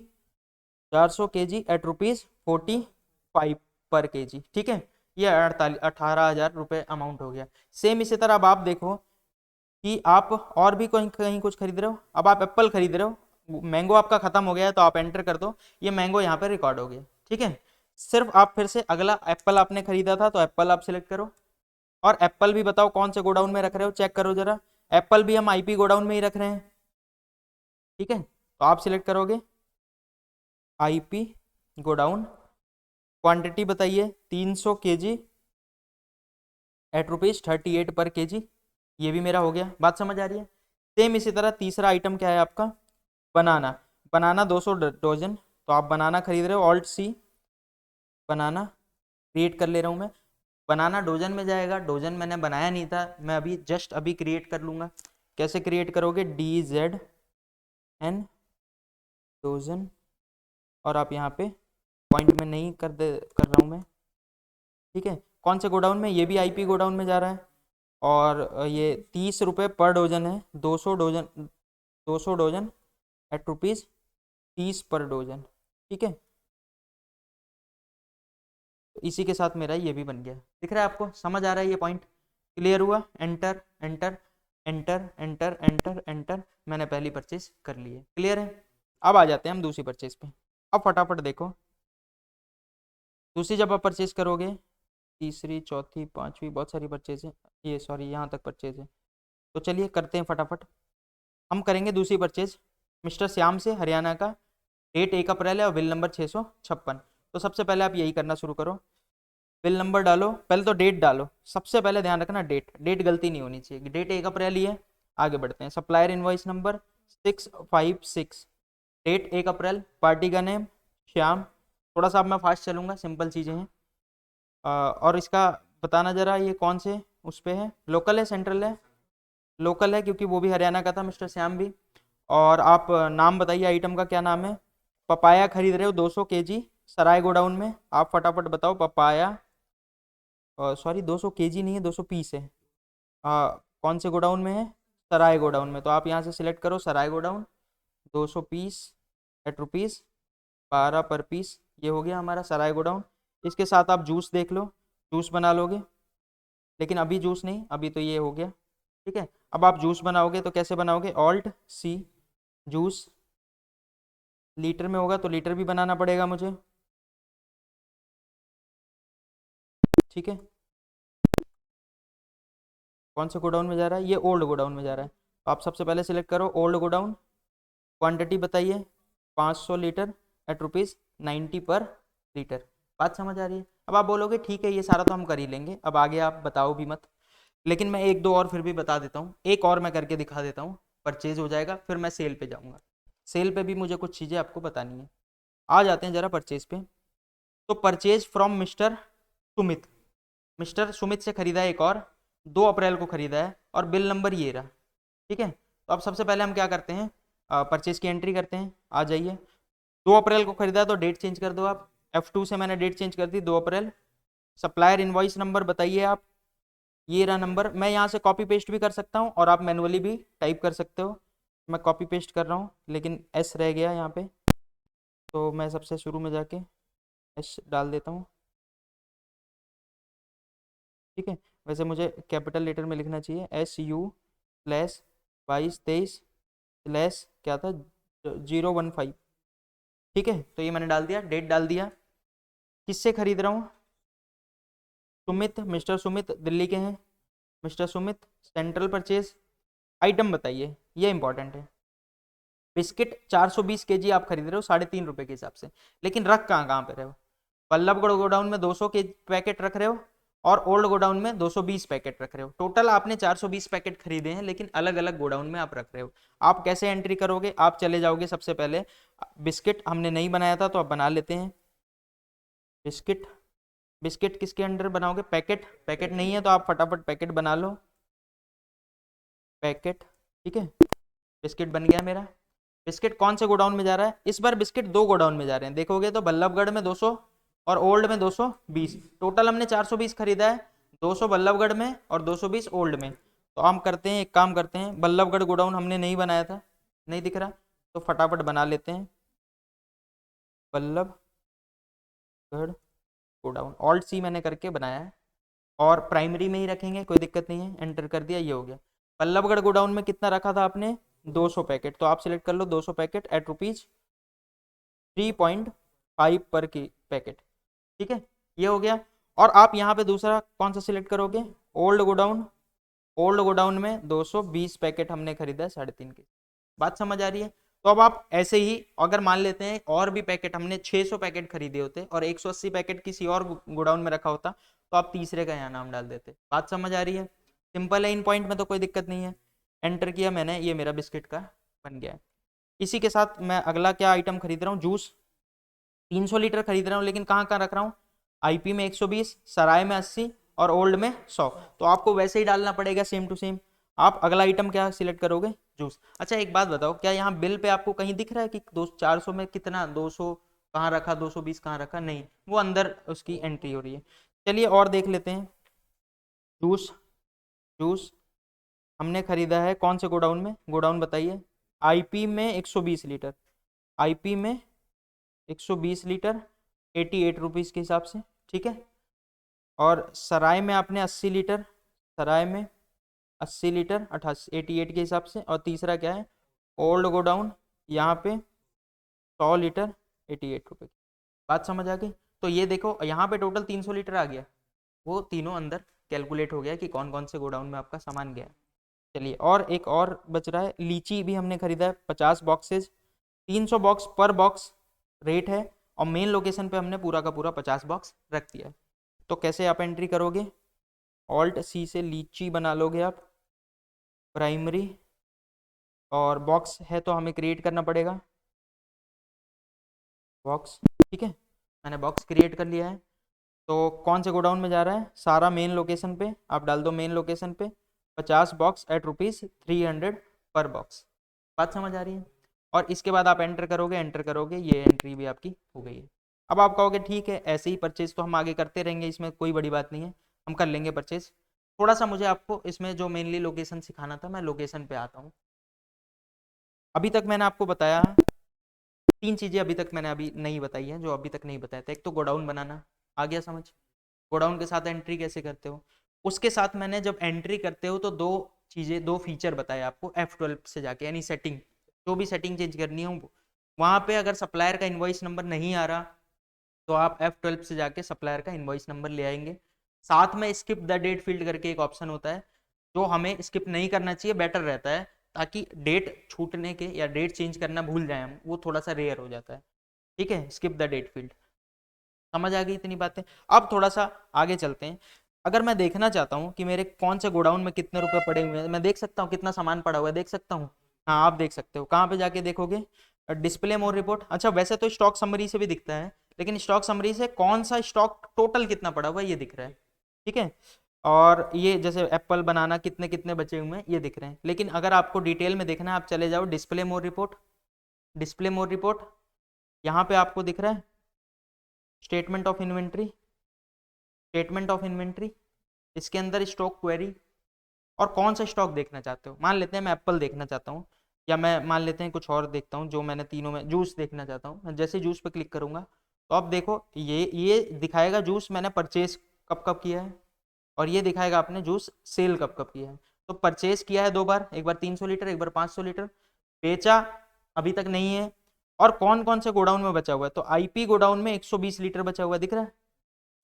400 kg एट ₹45 पर केजी, ठीक है। ये 18,000 रुपये अमाउंट हो गया। सेम इसी तरह अब आप देखो कि आप और भी कहीं कहीं कुछ खरीद रहे हो। अब आप एप्पल खरीद रहे हो, मैंगो आपका खत्म हो गया है तो आप एंटर कर दो, ये मैंगो यहाँ पे रिकॉर्ड हो गया, ठीक है। सिर्फ आप फिर से अगला एप्पल आपने खरीदा था तो एप्पल आप सिलेक्ट करो, और एप्पल भी बताओ कौन से गोडाउन में रख रहे हो, चेक करो जरा। एप्पल भी हम आईपी गोडाउन में ही रख रहे हैं, ठीक है। तो आप सिलेक्ट करोगे आईपी गोडाउन, क्वांटिटी बताइए 300 kg एट ₹38 पर केजी, ये भी मेरा हो गया। बात समझ आ रही है। सेम इसी तरह तीसरा आइटम क्या है आपका, बनाना। बनाना 200 डोजन, तो आप बनाना खरीद रहे हो, ऑल्ट सी, बनाना क्रिएट कर ले रहा हूँ मैं। बनाना डोजन में जाएगा, डोजन मैंने बनाया नहीं था, मैं अभी जस्ट अभी क्रिएट कर लूँगा। कैसे क्रिएट करोगे, DZN डोजन, और आप यहाँ पे पॉइंट में नहीं कर रहा हूँ मैं, ठीक है। कौन से गोडाउन में, ये भी आईपी गोडाउन में जा रहा है, और ये 30 रुपये पर डोजन है, 200 डोजन, 200 डोजन एट ₹30 पर डोजन, ठीक है। तो इसी के साथ मेरा ये भी बन गया। दिख रहा है आपको, समझ आ रहा है ये पॉइंट, क्लियर हुआ। Enter enter. Enter enter enter enter, मैंने पहली परचेज कर ली है। क्लियर है? अब आ जाते हैं हम दूसरी परचेज पे। अब फटाफट देखो, दूसरी जब आप परचेज करोगे, तीसरी चौथी पांचवी, बहुत सारी परचेज है, ये सॉरी यहाँ तक परचेज है। तो चलिए करते हैं फटाफट। हम करेंगे दूसरी परचेज मिस्टर श्याम से, हरियाणा का। डेट 1 अप्रैल है और बिल नंबर 656। तो सबसे पहले आप यही करना शुरू करो, बिल नंबर डालो, पहले तो डेट डालो। सबसे पहले ध्यान रखना डेट, डेट गलती नहीं होनी चाहिए। डेट 1 अप्रैल ही है। आगे बढ़ते हैं। सप्लायर इनवॉइस नंबर 656, डेट 1 अप्रैल, पार्टी का नेम श्याम। थोड़ा सा अब मैं फास्ट चलूंगा, सिंपल चीज़ें हैं। और इसका बताना जरा, ये कौन से उस पे है, लोकल है सेंट्रल है? लोकल है, क्योंकि वो भी हरियाणा का था मिस्टर श्याम भी। और आप नाम बताइए, आइटम का क्या नाम है? पपाया खरीद रहे हो 200 kg सराय गोडाउन में। आप फटाफट बताओ, पपाया, सॉरी 200 kg नहीं है, 200 पीस है। कौन से गोडाउन में है? सराय गोडाउन में। तो आप यहाँ से सिलेक्ट करो सराय गोडाउन। 200 पीस एट ₹12 पर पीस, ये हो गया हमारा सराय गोडाउन। इसके साथ आप जूस देख लो, जूस बना लोगे, लेकिन अभी जूस नहीं, अभी तो ये हो गया। ठीक है, अब आप जूस बनाओगे तो कैसे बनाओगे? Alt+C, juice. लीटर में होगा तो लीटर भी बनाना पड़ेगा मुझे। ठीक है, कौन से गोडाउन में जा रहा है? ये ओल्ड गोडाउन में जा रहा है। तो आप सबसे पहले सिलेक्ट करो ओल्ड गोडाउन। क्वांटिटी बताइए, 500 लीटर एट ₹90 पर लीटर। बात समझ आ रही है? अब आप बोलोगे ठीक है, ये सारा तो हम कर ही लेंगे, अब आगे आप बताओ भी मत। लेकिन मैं एक दो और फिर भी बता देता हूँ, एक और मैं करके दिखा देता हूँ, परचेज हो जाएगा, फिर मैं सेल पे जाऊँगा। सेल पे भी मुझे कुछ चीज़ें आपको बतानी है। आ जाते हैं जरा परचेज पे। तो purchase from mister Sumit, mister Sumit से खरीदा है एक और, 2 अप्रैल को खरीदा है, और बिल नंबर ये रहा। ठीक है, तो अब सबसे पहले हम क्या करते हैं, परचेज की एंट्री करते हैं। आ जाइए, 2 अप्रैल को खरीदा है तो डेट चेंज कर दो आप। F2 से मैंने डेट चेंज कर दी, 2 अप्रैल। सप्लायर इनवॉइस नंबर बताइए आप, ये रहा नंबर। मैं यहाँ से कॉपी पेस्ट भी कर सकता हूँ और आप मैनुअली भी टाइप कर सकते हो। मैं कॉपी पेस्ट कर रहा हूँ, लेकिन एस रह गया यहाँ पे, तो मैं सबसे शुरू में जाके एस डाल देता हूँ। ठीक है, वैसे मुझे कैपिटल लेटर में लिखना चाहिए, SU/2223/ क्या था, 015। ठीक है, तो ये मैंने डाल दिया, डेट डाल दिया। किससे खरीद रहा हूँ? सुमित, मिस्टर सुमित दिल्ली के हैं। Mister Sumit, central purchase. Item बताइए, ये इंपॉर्टेंट है। बिस्किट 420 kg आप खरीद रहे हो ₹3.5 के हिसाब से, लेकिन रख कहाँ कहाँ पे रहे हो? बल्लभगढ़ गोडाउन में 200 के पैकेट रख रहे हो, और ओल्ड गोडाउन में 220 पैकेट रख रहे हो। टोटल आपने 420 पैकेट खरीदे हैं, लेकिन अलग अलग गोडाउन में आप रख रहे हो। आप कैसे एंट्री करोगे? आप चले जाओगे सबसे पहले, बिस्किट हमने नहीं बनाया था तो आप बना लेते हैं। बिस्किट, बिस्किट किसके अंडर बनाओगे? पैकेट, पैकेट नहीं है तो आप फटाफट पैकेट बना लो, पैकेट। ठीक है, बिस्किट बन गया मेरा। बिस्किट कौन से गोडाउन में जा रहा है? इस बार बिस्किट 2 गोडाउन में जा रहे हैं, देखोगे तो बल्लभगढ़ में 200 और ओल्ड में 220। टोटल हमने 420 खरीदा है, 200 बल्लभगढ़ में और 220 ओल्ड में। तो हम करते हैं, एक काम करते हैं, बल्लभगढ़ गोडाउन हमने नहीं बनाया था, नहीं दिख रहा, तो फटाफट बना लेते हैं बल्लभगढ़ गोडाउन। Alt+C मैंने करके बनाया है, और प्राइमरी में ही रखेंगे, कोई दिक्कत नहीं है। एंटर कर दिया, ये हो गया। बल्लभगढ़ गोडाउन में कितना रखा था आपने? 200 पैकेट। तो आप सिलेक्ट कर लो 200 पैकेट एट ₹3.5 पर पैकेट। ठीक है, ये हो गया। और आप यहाँ पे दूसरा कौन सा सिलेक्ट करोगे? Old godown. ओल्ड गोडाउन में 220 पैकेट हमने खरीदा है 3.5 के। बात समझ आ रही है? तो अब आप ऐसे ही, अगर मान लेते हैं और भी पैकेट हमने 600 पैकेट खरीदे होते और 180 पैकेट किसी और गोडाउन में रखा होता, तो आप तीसरे का यहाँ नाम डाल देते। बात समझ आ रही है? सिंपल है, इन पॉइंट में तो कोई दिक्कत नहीं है। एंटर किया मैंने, ये मेरा बिस्किट का बन गया है। इसी के साथ मैं अगला क्या आइटम खरीद रहा हूँ? जूस 300 लीटर खरीद रहा हूँ, लेकिन कहाँ कहाँ रख रहा हूँ? आईपी में 120, सराय में 80 और ओल्ड में 100। तो आपको वैसे ही डालना पड़ेगा, सेम टू सेम। आप अगला आइटम क्या सिलेक्ट करोगे? जूस। अच्छा एक बात बताओ, क्या यहाँ बिल पे आपको कहीं दिख रहा है कि 400 में कितना, 200 कहाँ रखा, 220 कहाँ रखा? नहीं, वो अंदर उसकी एंट्री हो रही है। चलिए और देख लेते हैं। जूस, जूस हमने खरीदा है कौन से गोडाउन में? गोडाउन बताइए। आईपी में 120 लीटर, आईपी में 120 लीटर, ₹88 के हिसाब से। ठीक है, और सराय में आपने 80 लीटर, सराय में 80 लीटर 88 के हिसाब से। और तीसरा क्या है, ओल्ड गोडाउन, यहाँ पे 100 लीटर 88 रुपये की। बात समझ आ गई। तो ये देखो यहाँ पे टोटल 300 लीटर आ गया, वो तीनों अंदर कैलकुलेट हो गया कि कौन कौन से गोडाउन में आपका सामान गया। चलिए, और एक और बच रहा है, लीची भी हमने खरीदा है 50 बॉक्सेज, 300 बॉक्स पर बॉक्स रेट है, और मेन लोकेशन पे हमने पूरा का पूरा 50 बॉक्स रख दिया है। तो कैसे आप एंट्री करोगे, ऑल्ट सी से लीची बना लोगे आप, प्राइमरी, और बॉक्स है तो हमें क्रिएट करना पड़ेगा बॉक्स। ठीक है, मैंने बॉक्स क्रिएट कर लिया है। तो कौन से गोडाउन में जा रहा है, सारा मेन लोकेशन पे आप डाल दो, मेन लोकेशन पे 50 बॉक्स एट ₹300 पर बॉक्स। बात समझ आ रही है। और इसके बाद आप एंटर करोगे, ये एंट्री भी आपकी हो गई है। अब आप कहोगे ठीक है, ऐसे ही परचेज तो हम आगे करते रहेंगे, इसमें कोई बड़ी बात नहीं है, हम कर लेंगे परचेज। थोड़ा सा मुझे आपको इसमें जो मेनली लोकेशन सिखाना था, मैं लोकेशन पे आता हूँ। अभी तक मैंने आपको बताया 3 चीज़ें, अभी तक मैंने अभी नहीं बताई है, जो अभी तक नहीं बताया था। एक तो गोडाउन बनाना, आ गया समझ, गोडाउन के साथ एंट्री कैसे करते हो। उसके साथ मैंने जब एंट्री करते हो तो दो चीज़ें, दो फीचर बताए आपको F12 से जाके, यानी सेटिंग, जो भी सेटिंग चेंज करनी हो वहाँ पे अगर सप्लायर का इन्वॉइस नंबर नहीं आ रहा तो आप F12 से जाके सप्लायर का इन्वॉइस नंबर ले आएंगे। साथ में स्किप द डेट फील्ड करके एक ऑप्शन होता है, जो हमें स्किप नहीं करना चाहिए, बेटर रहता है, ताकि डेट छूटने के या डेट चेंज करना भूल जाए हम, वो थोड़ा सा रेयर हो जाता है। ठीक है, स्किप द डेट फील्ड। समझ आ गई इतनी बातें। अब थोड़ा सा आगे चलते हैं। अगर मैं देखना चाहता हूँ कि मेरे कौन से गोडाउन में कितने रुपए पड़े हुए हैं, मैं देख सकता हूँ कितना सामान पड़ा हुआ है, देख सकता हूँ। हाँ, आप देख सकते हो, कहाँ पे जाके देखोगे, डिस्प्ले मोर रिपोर्ट। अच्छा, वैसे तो स्टॉक समरी से भी दिखता है, लेकिन स्टॉक समरी से कौन सा स्टॉक टोटल कितना पड़ा हुआ है ये दिख रहा है। ठीक है, और ये जैसे एप्पल बनाना कितने कितने बचे हुए हैं ये दिख रहे हैं। लेकिन अगर आपको डिटेल में देखना है, आप चले जाओ डिस्प्ले मोर रिपोर्ट, डिस्प्ले मोर रिपोर्ट, यहाँ पे आपको दिख रहा है statement of inventory, statement of inventory, इसके अंदर स्टॉक क्वेरी, और कौन सा स्टॉक देखना चाहते हो। मान लेते हैं मैं एप्पल देखना चाहता हूँ, या मैं मान लेते हैं कुछ और देखता हूँ, जो मैंने तीनों में जूस देखना चाहता हूँ। मैं जैसे जूस पे क्लिक करूंगा तो आप देखो ये दिखाएगा जूस मैंने परचेज कब कब किया है, और ये दिखाएगा आपने जूस सेल कब कब किया है। तो परचेज किया है 2 बार, एक बार 300 लीटर, एक बार 500 लीटर, बेचा अभी तक नहीं है। और कौन कौन से गोडाउन में बचा हुआ है, तो आईपी गोडाउन में 120 लीटर बचा हुआ है, दिख रहा है।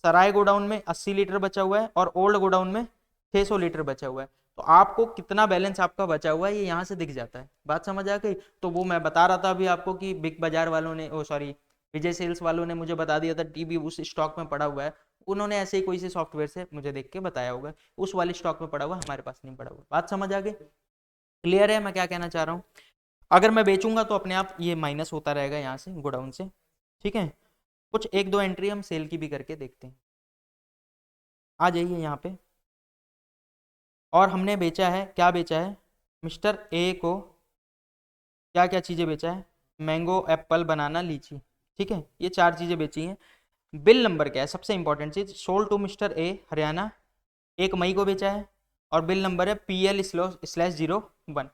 सराय गोडाउन में 80 लीटर बचा हुआ है, और ओल्ड गोडाउन में 600 लीटर बचा हुआ है। तो आपको कितना बैलेंस आपका बचा हुआ है ये यहाँ से दिख जाता है। बात समझ आ गई। तो वो मैं बता रहा था अभी आपको कि बिग बाजार वालों ने, ओ सॉरी, विजय सेल्स वालों ने मुझे बता दिया था टीवी उस स्टॉक में पड़ा हुआ है। उन्होंने ऐसे ही कोई से सॉफ्टवेयर से मुझे देख के बताया होगा, उस वाले स्टॉक में पड़ा हुआ, हमारे पास नहीं पड़ा हुआ। बात समझ आ गई, क्लियर है मैं क्या कहना चाह रहा हूँ। अगर मैं बेचूंगा तो अपने आप ये माइनस होता रहेगा यहाँ से गोडाउन से। ठीक है, कुछ एक दो एंट्री हम सेल की भी करके देखते हैं। आ जाइए यहाँ पे। और हमने बेचा है, क्या बेचा है, मिस्टर ए को क्या क्या चीज़ें बेचा है, मैंगो, एप्पल, बनाना, लीची। ठीक है, ये 4 चीज़ें बेची हैं। बिल नंबर क्या है, सबसे इंपॉर्टेंट चीज़, sold to mister A Haryana, 1 मई को बेचा है, और बिल नंबर है PL/01।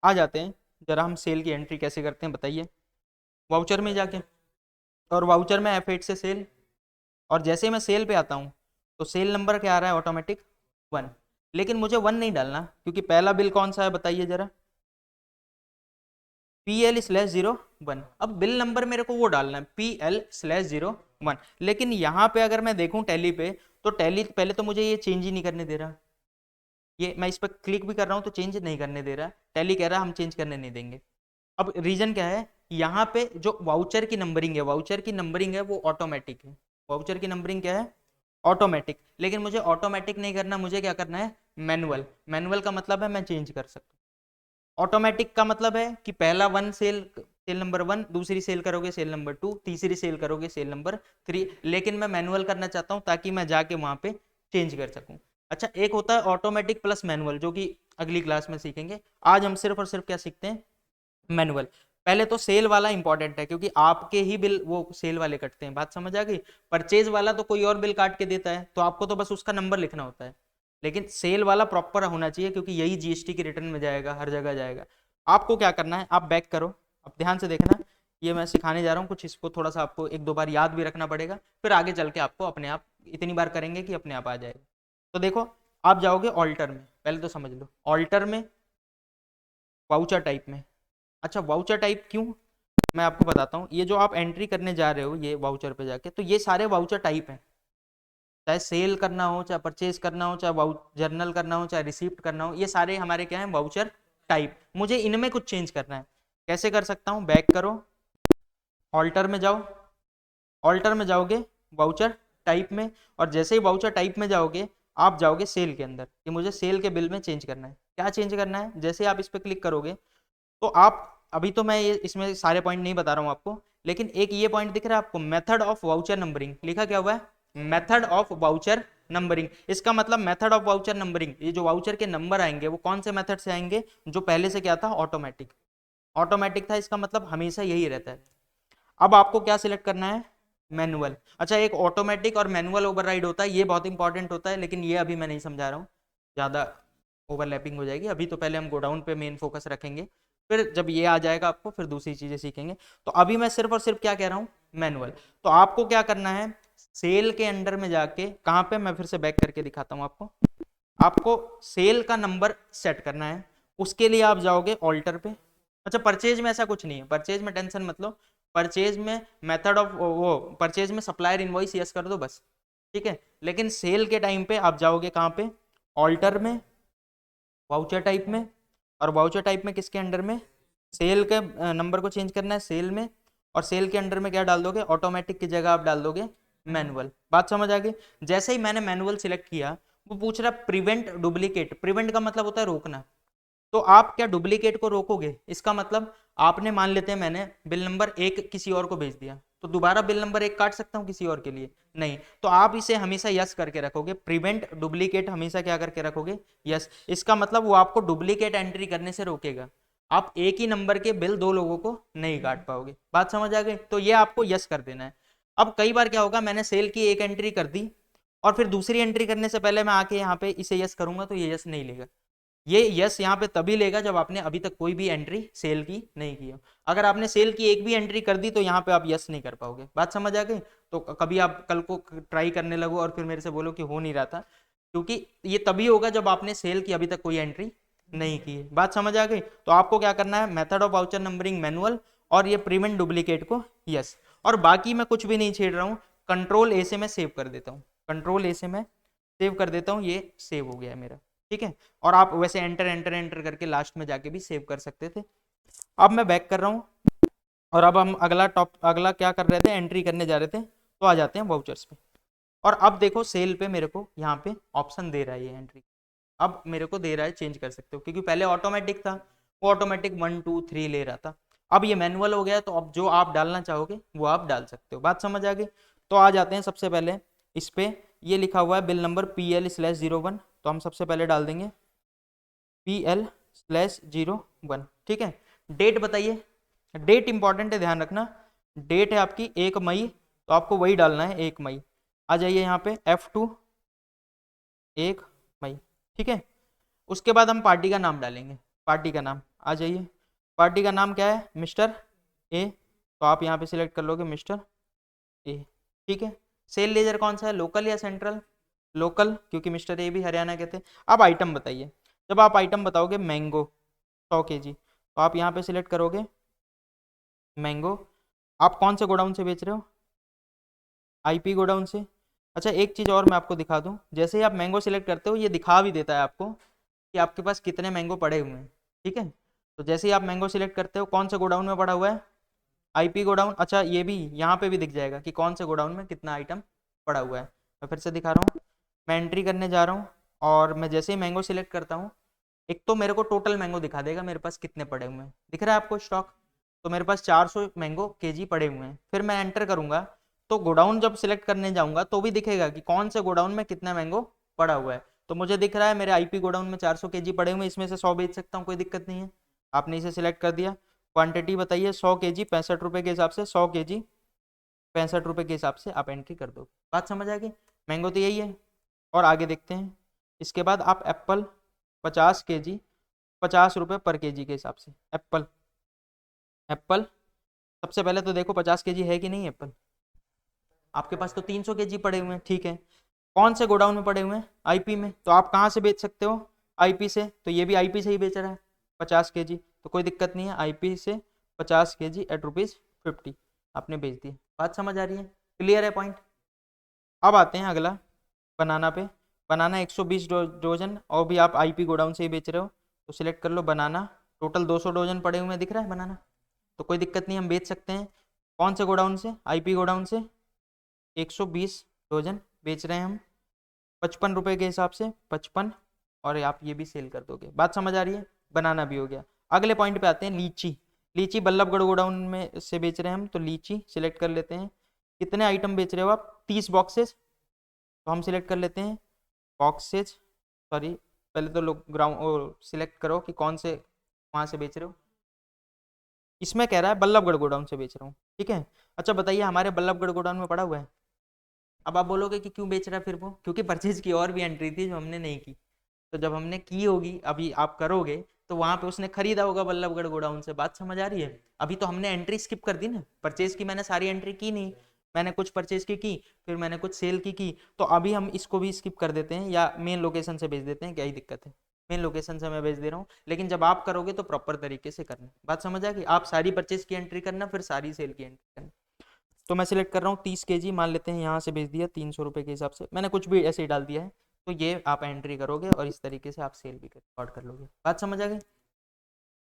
आ जाते हैं जरा, हम सेल की एंट्री कैसे करते हैं बताइए। वाउचर में जाके, और वाउचर में F8 से सेल, और जैसे ही मैं सेल पे आता हूँ तो सेल नंबर क्या आ रहा है, ऑटोमेटिक 1। लेकिन मुझे 1 नहीं डालना, क्योंकि पहला बिल कौन सा है बताइए जरा, PL/01। अब बिल नंबर मेरे को वो डालना है PL/01। लेकिन यहाँ पे अगर मैं देखूँ टैली पे, तो टैली पहले तो मुझे ये चेंज ही नहीं करने दे रहा। ये मैं इस पर क्लिक भी कर रहा हूँ तो चेंज नहीं करने दे रहा, टैली कह रहा हम चेंज करने नहीं देंगे। अब रीजन क्या है, यहाँ पे जो वाउचर की नंबरिंग है, वाउचर की नंबरिंग है वो ऑटोमेटिक है। वाउचर की नंबरिंग क्या है, ऑटोमेटिक। लेकिन मुझे ऑटोमेटिक नहीं करना, मुझे क्या करना है, मैनुअल। मैनुअल का मतलब है मैं चेंज कर सकता हूँ। ऑटोमेटिक का मतलब है कि पहला सेल, सेल नंबर 1, दूसरी सेल करोगे सेल नंबर 2, तीसरी सेल करोगे सेल नंबर 3। लेकिन मैं मैनुअल करना चाहता हूँ ताकि मैं जाके वहां पे चेंज कर सकूँ। अच्छा, एक होता है ऑटोमेटिक प्लस मैनुअल, जो कि अगली क्लास में सीखेंगे। आज हम सिर्फ और सिर्फ क्या सीखते हैं, मैनुअल। पहले तो सेल वाला इंपॉर्टेंट है, क्योंकि आपके ही बिल वो सेल वाले कटते हैं। बात समझ आ गई। परचेज वाला तो कोई और बिल काट के देता है, तो आपको तो बस उसका नंबर लिखना होता है। लेकिन सेल वाला प्रॉपर होना चाहिए, क्योंकि यही जीएसटी की रिटर्न में जाएगा, हर जगह जाएगा। आपको क्या करना है, आप बैक करो, अब ध्यान से देखना। ये मैं सिखाने जा रहा हूँ कुछ, इसको थोड़ा सा आपको 1-2 बार याद भी रखना पड़ेगा, फिर आगे चल के आपको अपने आप इतनी बार करेंगे कि अपने आप आ जाएगा। तो देखो, आप जाओगे ऑल्टर में, पहले तो समझ लो, ऑल्टर में, वाउचर टाइप में। अच्छा वाउचर टाइप क्यों, मैं आपको बताता हूँ। ये जो आप एंट्री करने जा रहे हो ये वाउचर पे जाके, तो ये सारे वाउचर टाइप हैं, चाहे सेल करना हो, चाहे परचेज करना हो, चाहे जर्नल करना हो, चाहे रिसीप्ट करना हो, ये सारे हमारे क्या हैं, वाउचर टाइप। मुझे इनमें कुछ चेंज करना है, कैसे कर सकता हूँ, बैक करो, ऑल्टर में जाओ, ऑल्टर में जाओगे वाउचर टाइप में, और जैसे ही वाउचर टाइप में जाओगे आप जाओगे सेल के अंदर, कि मुझे सेल के बिल में चेंज करना है। क्या चेंज करना है, जैसे आप इस पर क्लिक करोगे तो आप, अभी तो मैं ये इसमें सारे पॉइंट नहीं बता रहा हूँ आपको, लेकिन एक ये पॉइंट दिख रहा है आपको, मेथड ऑफ वाउचर नंबरिंग, लिखा क्या हुआ है, मेथड ऑफ वाउचर नंबरिंग। इसका मतलब मेथड ऑफ वाउचर नंबरिंग, ये जो वाउचर के नंबर आएंगे वो कौन से मेथड से आएंगे, जो पहले से क्या था, ऑटोमेटिक, ऑटोमेटिक था, इसका मतलब हमेशा यही रहता है। अब आपको क्या सिलेक्ट करना है, मैनुअल। अच्छा एक ऑटोमेटिक और मैनुअल ओवरराइड होता है, ये बहुत इंपॉर्टेंट होता है, लेकिन ये अभी मैं नहीं समझा रहा हूँ, ज़्यादा ओवरलैपिंग हो जाएगी। अभी तो पहले हम गोडाउन पे मेन फोकस रखेंगे, फिर जब ये आ जाएगा आपको फिर दूसरी चीज़ें सीखेंगे। तो अभी मैं सिर्फ और सिर्फ क्या कह रहा हूँ, मैनुअल। तो आपको क्या करना है, सेल के अंडर में जाके, कहाँ पे, मैं फिर से बैक करके दिखाता हूँ आपको, आपको सेल का नंबर सेट करना है। उसके लिए आप जाओगे ऑल्टर पे। अच्छा परचेज में ऐसा कुछ नहीं है, परचेज में टेंशन मत लो, परचेज में मेथड ऑफ वो, परचेज में सप्लायर इनवॉइस यस कर दो बस, ठीक है। लेकिन सेल के टाइम पे आप जाओगे कहाँ पे, ऑल्टर में, वाउचर टाइप में, और वाउचर टाइप में किसके अंडर में, सेल के नंबर को चेंज करना है सेल में, और सेल के अंडर में क्या डाल दोगे, ऑटोमेटिक की जगह आप डाल दोगे मैनुअल। बात समझ आ गई। जैसे ही मैंने मैनुअल सिलेक्ट किया, वो पूछ रहा प्रिवेंट डुप्लीकेट, प्रिवेंट का मतलब होता है रोकना, तो आप क्या डुप्लीकेट को रोकोगे, इसका मतलब आपने, मान लेते हैं मैंने बिल नंबर 1 किसी और को भेज दिया, तो दोबारा बिल नंबर 1 काट सकता हूं किसी और के लिए, नहीं। तो आप इसे हमेशा यस करके रखोगे, प्रिवेंट डुप्लीकेट हमेशा क्या करके रखोगे, यस। इसका मतलब वो आपको डुप्लीकेट एंट्री करने से रोकेगा, आप एक ही नंबर के बिल दो लोगों को नहीं काट पाओगे। बात समझ आ गई, तो ये आपको यस कर देना है। अब कई बार क्या होगा, मैंने सेल की एक एंट्री कर दी, और फिर दूसरी एंट्री करने से पहले मैं आके यहाँ पे इसे यस करूंगा, तो ये यस नहीं लेगा। ये यस यहाँ पे तभी लेगा जब आपने अभी तक कोई भी एंट्री सेल की नहीं की हो। अगर आपने सेल की एक भी एंट्री कर दी तो यहाँ पे आप यस नहीं कर पाओगे। बात समझ आ गई। तो कभी आप कल को ट्राई करने लगो और फिर मेरे से बोलो कि हो नहीं रहा था, क्योंकि ये तभी होगा जब आपने सेल की अभी तक कोई एंट्री नहीं की है। बात समझ आ गई। तो आपको क्या करना है, method of voucher numbering manual, और ये प्रिवेंट डुप्लीकेट को यस। और बाकी मैं कुछ भी नहीं छेड़ रहा हूँ, कंट्रोल ए से मैं सेव कर देता हूँ, कंट्रोल ए से मैं सेव कर देता हूँ, ये सेव हो गया है मेरा, ठीक है। और आप वैसे एंटर एंटर एंटर करके लास्ट में जाके भी सेव कर सकते थे। अब मैं बैक कर रहा हूँ, और अब हम अगला क्या कर रहे थे, एंट्री करने जा रहे थे, तो आ जाते हैं वाउचर्स पे। और अब देखो सेल पे मेरे को यहाँ पे ऑप्शन दे रहा है ये एंट्री, अब मेरे को दे रहा है चेंज कर सकते हो, क्योंकि पहले ऑटोमेटिक था, वो ऑटोमेटिक 1 2 3 ले रहा था। अब ये मैनुअल हो गया, तो अब जो आप डालना चाहोगे वो आप डाल सकते हो। बात समझ आ गई। तो आ जाते हैं सबसे पहले इस पे, ये लिखा हुआ है बिल नंबर PL/01, तो हम सबसे पहले डाल देंगे PL/01, ठीक है। डेट बताइए, डेट इंपॉर्टेंट है, ध्यान रखना। डेट है आपकी 1 मई, तो आपको वही डालना है 1 मई। आ जाइए यहाँ पे F2 1 मई, ठीक है। उसके बाद हम पार्टी का नाम डालेंगे, पार्टी का नाम आ जाइए। पार्टी का नाम क्या है, मिस्टर ए, तो आप यहाँ पे सिलेक्ट कर लोगे मिस्टर ए, ठीक है। सेल लेजर कौन सा है, लोकल या सेंट्रल, लोकल, क्योंकि मिस्टर ए भी हरियाणा के थे। अब आइटम बताइए, जब आप आइटम बताओगे मैंगो 100 kg, तो आप यहाँ पे सिलेक्ट करोगे मैंगो। आप कौन से गोडाउन से बेच रहे हो, IP गोडाउन से। अच्छा एक चीज़ और मैं आपको दिखा दूँ, जैसे ही आप मैंगो सिलेक्ट करते हो ये दिखा भी देता है आपको कि आपके पास कितने मैंगो पड़े हुए हैं, ठीक है। तो जैसे ही आप मैंगो सिलेक्ट करते हो, कौन से गोडाउन में पड़ा हुआ है, IP गोडाउन। अच्छा ये भी यहाँ पे भी दिख जाएगा कि कौन से गोडाउन में कितना आइटम पड़ा हुआ है। मैं फिर से दिखा रहा हूँ, मैं एंट्री करने जा रहा हूँ, और मैं जैसे ही मैंगो सिलेक्ट करता हूँ, एक तो मेरे को टोटल मैंगो दिखा देगा मेरे पास कितने पड़े हुए हैं, दिख रहा है आपको स्टॉक, तो मेरे पास 400 मैंगो KG पड़े हुए हैं। फिर मैं एंटर करूंगा, तो गोडाउन जब सिलेक्ट करने जाऊंगा तो भी दिखेगा कि कौन से गोडाउन में कितना मैंगो पड़ा हुआ है। तो मुझे दिख रहा है मेरे IP गोडाउन में 400 KG पड़े हुए हैं, इसमें से 100 बेच सकता हूँ, कोई दिक्कत नहीं है। आपने इसे सिलेक्ट कर दिया, क्वांटिटी बताइए 100 KG 65 रुपये के हिसाब से, 100 KG 65 रुपये के हिसाब से आप एंट्री कर दो। बात समझ आ गई, मैंगो तो यही है। और आगे देखते हैं, इसके बाद आप एप्पल 50 KG 50 रुपये पर KG के हिसाब से, एप्पल, एप्पल सबसे पहले तो देखो 50 KG है कि नहीं एप्पल, आपके पास तो 300 KG पड़े हुए हैं, ठीक है। कौन से गोडाउन में पड़े हुए हैं, IP में, तो आप कहाँ से बेच सकते हो, आईपी से, तो ये भी आईपी से ही बेच रहा है 50 kg, तो कोई दिक्कत नहीं है, आईपी से 50 kg एट ₹50 आपने बेच दिया। बात समझ आ रही है, क्लियर है पॉइंट। अब आते हैं अगला बनाना पे। बनाना 120 डोजन, और भी आप आईपी गोडाउन से ही बेच रहे हो तो सिलेक्ट कर लो बनाना। टोटल 200 डोजन पड़े हुए दिख रहा है बनाना, तो कोई दिक्कत नहीं, हम बेच सकते हैं। कौन से गोडाउन से? आईपी गोडाउन से 120 डोजन बेच रहे हैं हम 55 रुपये के हिसाब से, 55, और आप ये भी सेल कर दोगे। बात समझ आ रही है, बनाना भी हो गया। अगले पॉइंट पे आते हैं, लीची। लीची बल्लभगढ़ गोडाउन में से बेच रहे हैं हम, तो लीची सिलेक्ट कर लेते हैं। कितने आइटम बेच रहे हो आप? 30 बॉक्सेस, तो हम सिलेक्ट कर लेते हैं बॉक्सेज, सॉरी पहले तो लोग ग्राउंड सिलेक्ट करो कि कौन से वहाँ से बेच रहे हो। इसमें कह रहा है बल्लभगढ़ गोडाउन से बेच रहा हूँ, ठीक है। अच्छा बताइए, हमारे बल्लभगढ़ गोडाउन में पड़ा हुआ है। अब आप बोलोगे कि क्यों बेच रहा है फिर वो? क्योंकि परचेज की और भी एंट्री थी जो हमने नहीं की, तो जब हमने की होगी, अभी आप करोगे तो वहां पे उसने खरीदा होगा बल्लभगढ़ गोडाउन से। बात समझ आ रही है। अभी तो हमने एंट्री स्किप कर दी ना, परचेज की मैंने सारी एंट्री की नहीं, मैंने कुछ परचेज की फिर मैंने कुछ सेल की, तो अभी हम इसको भी स्किप कर देते हैं या मेन लोकेशन से भेज देते हैं, क्या ही दिक्कत है। मेन लोकेशन से मैं भेज दे रहा हूँ, लेकिन जब आप करोगे तो प्रॉपर तरीके से करना। बात समझ आ गई, आप सारी परचेज की एंट्री करना, फिर सारी सेल की एंट्री करना। तो मैं सिलेक्ट कर रहा हूँ 30 kg, मान लेते हैं यहाँ से भेज दिया 300 रुपये के हिसाब से, मैंने कुछ भी ऐसे ही डाल दिया है। तो ये आप एंट्री करोगे और इस तरीके से आप सेल भी रिकॉर्ड कर लोगे। बात समझ आ गई।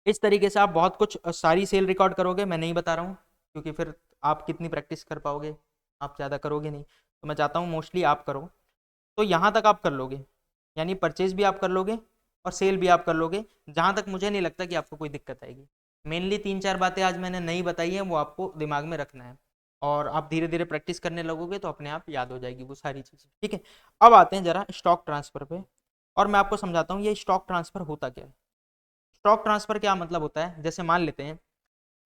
इस तरीके से आप बहुत कुछ सारी सेल रिकॉर्ड करोगे, मैं नहीं बता रहा हूँ क्योंकि फिर आप कितनी प्रैक्टिस कर पाओगे, आप ज़्यादा करोगे नहीं, तो मैं चाहता हूँ मोस्टली आप करो। तो यहाँ तक आप कर लोगे, यानी परचेज भी आप कर लोगे और सेल भी आप कर लोगे, जहाँ तक मुझे नहीं लगता कि आपको कोई दिक्कत आएगी। मेनली 3-4 बातें आज मैंने नहीं बताई हैं, वो आपको दिमाग में रखना है, और आप धीरे धीरे प्रैक्टिस करने लगोगे तो अपने आप याद हो जाएगी वो सारी चीज़ें, ठीक है। अब आते हैं जरा स्टॉक ट्रांसफर पे, और मैं आपको समझाता हूँ ये स्टॉक ट्रांसफर होता क्या है। स्टॉक ट्रांसफर क्या मतलब होता है, जैसे मान लेते हैं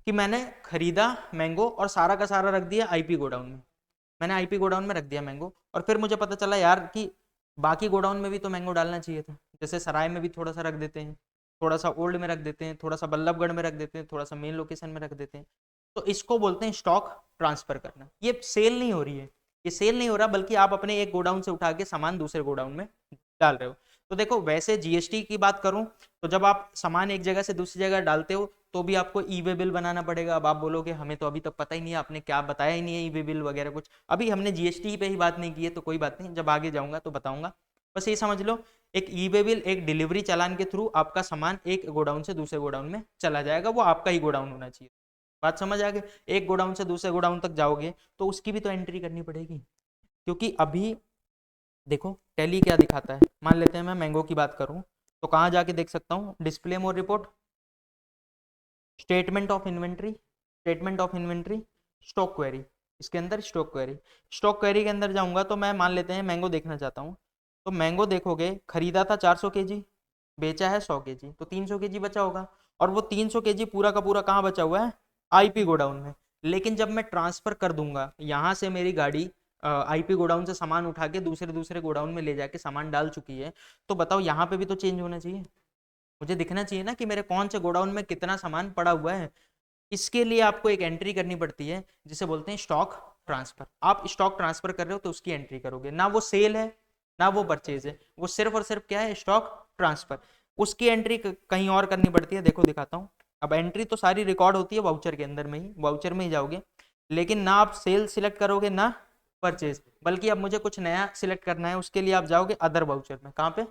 कि मैंने खरीदा मैंगो और सारा का सारा रख दिया आईपी गोडाउन में, मैंने आईपी गोडाउन में रख दिया मैंगो, और फिर मुझे पता चला यार कि बाकी गोडाउन में भी तो मैंगो डालना चाहिए था, जैसे सराय में भी थोड़ा सा रख देते हैं, थोड़ा सा ओल्ड में रख देते हैं, थोड़ा सा बल्लभगढ़ में रख देते हैं, थोड़ा सा मेन लोकेशन में रख देते हैं, तो इसको बोलते हैं स्टॉक ट्रांसफर करना। ये सेल नहीं हो रही है, ये सेल नहीं हो रहा, बल्कि आप अपने एक गोडाउन से उठा के सामान दूसरे गोडाउन में डाल रहे हो। तो देखो, वैसे जीएसटी की बात करूं तो जब आप सामान एक जगह से दूसरी जगह डालते हो तो भी आपको ई वे बिल बनाना पड़ेगा। अब आप बोलोगे हमें तो अभी तक पता ही नहीं है, आपने क्या बताया ही नहीं है ई वे बिल वगैरह कुछ, अभी हमने जीएसटी पे ही बात नहीं की है, तो कोई बात नहीं, जब आगे जाऊंगा तो बताऊंगा। बस ये समझ लो, एक ई वे बिल एक डिलीवरी चालान के थ्रू आपका सामान एक गोडाउन से दूसरे गोडाउन में चला जाएगा, वो आपका ही गोडाउन होना चाहिए। बात समझ आ गई। एक गोडाउन से दूसरे गोडाउन तक जाओगे तो उसकी भी तो एंट्री करनी पड़ेगी, क्योंकि अभी देखो टैली क्या दिखाता है। मान लेते हैं मैं मैंगो की बात करूं तो कहाँ जाके देख सकता हूँ, display more report, statement of inventory, statement of inventory, stock query, इसके अंदर स्टॉक क्वेरी, स्टॉक क्वेरी के अंदर जाऊंगा तो मैं मान लेते हैं मैंगो देखना चाहता हूँ, तो मैंगो देखोगे खरीदा था 400 kg, बेचा है 100 kg, तो 300 kg बचा होगा, और वो 300 kg पूरा का पूरा कहाँ बचा हुआ है? आईपी गोडाउन में। लेकिन जब मैं ट्रांसफर कर दूंगा यहाँ से, मेरी गाड़ी आईपी गोडाउन से सामान उठा के दूसरे दूसरे गोडाउन में ले जाके सामान डाल चुकी है, तो बताओ यहाँ पे भी तो चेंज होना चाहिए, मुझे दिखना चाहिए ना कि मेरे कौन से गोडाउन में कितना सामान पड़ा हुआ है। इसके लिए आपको एक एंट्री करनी पड़ती है जिसे बोलते हैं स्टॉक ट्रांसफर। आप स्टॉक ट्रांसफर कर रहे हो तो उसकी एंट्री करोगे, ना वो सेल है ना वो परचेज है, वो सिर्फ और सिर्फ क्या है? Stock transfer. उसकी एंट्री कहीं और करनी पड़ती है, देखो दिखाता हूँ। अब एंट्री तो सारी रिकॉर्ड होती है वाउचर के अंदर में ही, वाउचर में ही जाओगे, लेकिन ना आप सेल सिलेक्ट करोगे ना परचेज, बल्कि अब मुझे कुछ नया सिलेक्ट करना है, उसके लिए आप जाओगे अदर वाउचर में। कहाँ पे?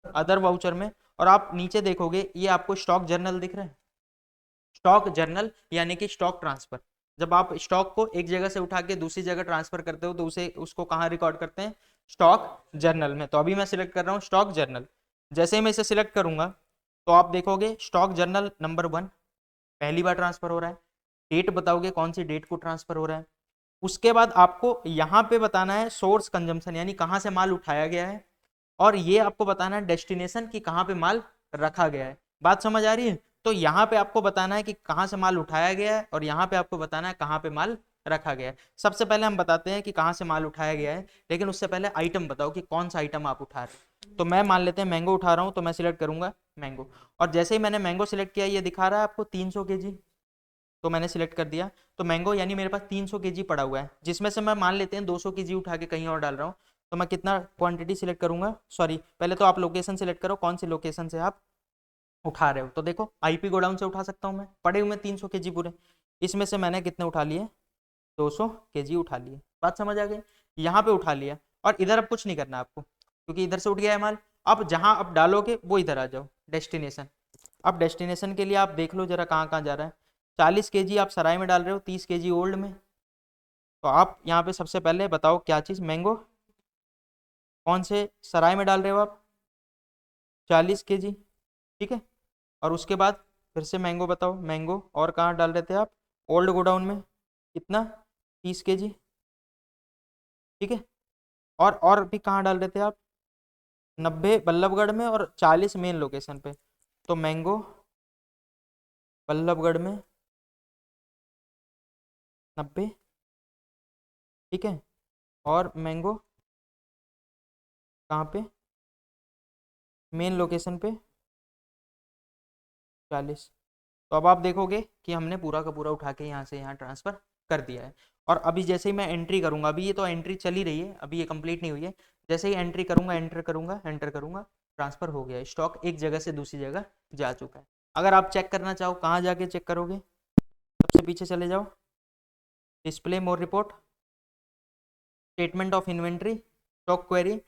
अदर वाउचर में। और आप नीचे देखोगे ये आपको स्टॉक जर्नल दिख रहा है, स्टॉक जर्नल यानी कि स्टॉक ट्रांसफर। जब आप स्टॉक को एक जगह से उठा के दूसरी जगह ट्रांसफर करते हो तो उसे उसको कहाँ रिकॉर्ड करते हैं? स्टॉक जर्नल में। तो अभी मैं सिलेक्ट कर रहा हूँ स्टॉक जर्नल। जैसे ही मैं इसे सिलेक्ट करूंगा तो आप देखोगे स्टॉक जर्नल नंबर 1 पहली बार ट्रांसफर हो रहा है, डेट बताओगे कौन सी डेट को ट्रांसफर हो रहा है। उसके बाद आपको यहाँ पे बताना है सोर्स कंजम्पशन, यानी कहाँ से माल उठाया गया है, और ये आपको बताना है डेस्टिनेशन की कहाँ पे माल रखा गया है। बात समझ आ रही है। तो यहाँ पे आपको बताना है कि कहाँ से माल उठाया गया है, और यहाँ पे आपको बताना है कहाँ पे माल रखा गया है। सबसे पहले हम बताते हैं कि कहाँ से माल उठाया गया है, लेकिन उससे पहले आइटम बताओ कि कौन सा आइटम आप उठा रहे हो। तो मैं मान लेते हैं मैंगो उठा रहा हूँ, तो मैं सिलेक्ट करूंगा मैंगो, और जैसे ही मैंने मैंगो सिलेक्ट किया ये दिखा रहा है आपको 300 kg, तो मैंने सिलेक्ट कर दिया। तो मैंगो यानी मेरे पास 300 kg पड़ा हुआ है, जिसमें से मैं मान लेते हैं 200 kg उठा के कहीं और डाल रहा हूँ, तो मैं कितना क्वांटिटी सिलेक्ट करूंगा, सॉरी पहले तो आप लोकेशन सिलेक्ट करो, कौन सी लोकेशन से आप उठा रहे हो। तो देखो आईपी गोडाउन से उठा सकता हूँ मैं, पड़े हुए 300 केजी पूरे, इसमें से मैंने कितने उठा लिए, 200 केजी उठा लिए। बात समझ आ गई, यहाँ पे उठा लिया। और इधर अब कुछ नहीं करना आपको, क्योंकि इधर से उठ गया है माल। अब जहाँ आप डालोगे वो इधर आ जाओ, डेस्टिनेशन। अब डेस्टिनेशन के लिए आप देख लो जरा कहाँ कहाँ जा रहा है। 40 केजी आप सराय में डाल रहे हो, 30 केजी ओल्ड में। तो आप यहाँ पे सबसे पहले बताओ क्या चीज़, मैंगो कौन से सराय में डाल रहे हो आप, 40 केजी, ठीक है। और उसके बाद फिर से मैंगो बताओ, मैंगो और कहाँ डाल रहे थे आप, ओल्ड गोडाउन में, कितना, 30 केजी, ठीक है। और भी कहाँ डाल रहे थे आप, 90 बल्लभगढ़ में और 40 मेन लोकेशन पे। तो मैंगो बल्लभगढ़ में 90, ठीक है। और मैंगो कहाँ पे, मेन लोकेशन पे 40। तो अब आप देखोगे कि हमने पूरा का पूरा उठा के यहाँ से यहाँ ट्रांसफ़र कर दिया है। और अभी जैसे ही मैं एंट्री करूँगा, अभी ये तो एंट्री चल ही रही है, अभी ये कंप्लीट नहीं हुई है। जैसे ही एंट्री करूँगा, एंटर करूँगा, ट्रांसफ़र हो गया, स्टॉक एक जगह से दूसरी जगह जा चुका है। अगर आप चेक करना चाहो, कहाँ जाके चेक करोगे, सबसे पीछे चले जाओ, display more report, statement of inventory, stock query,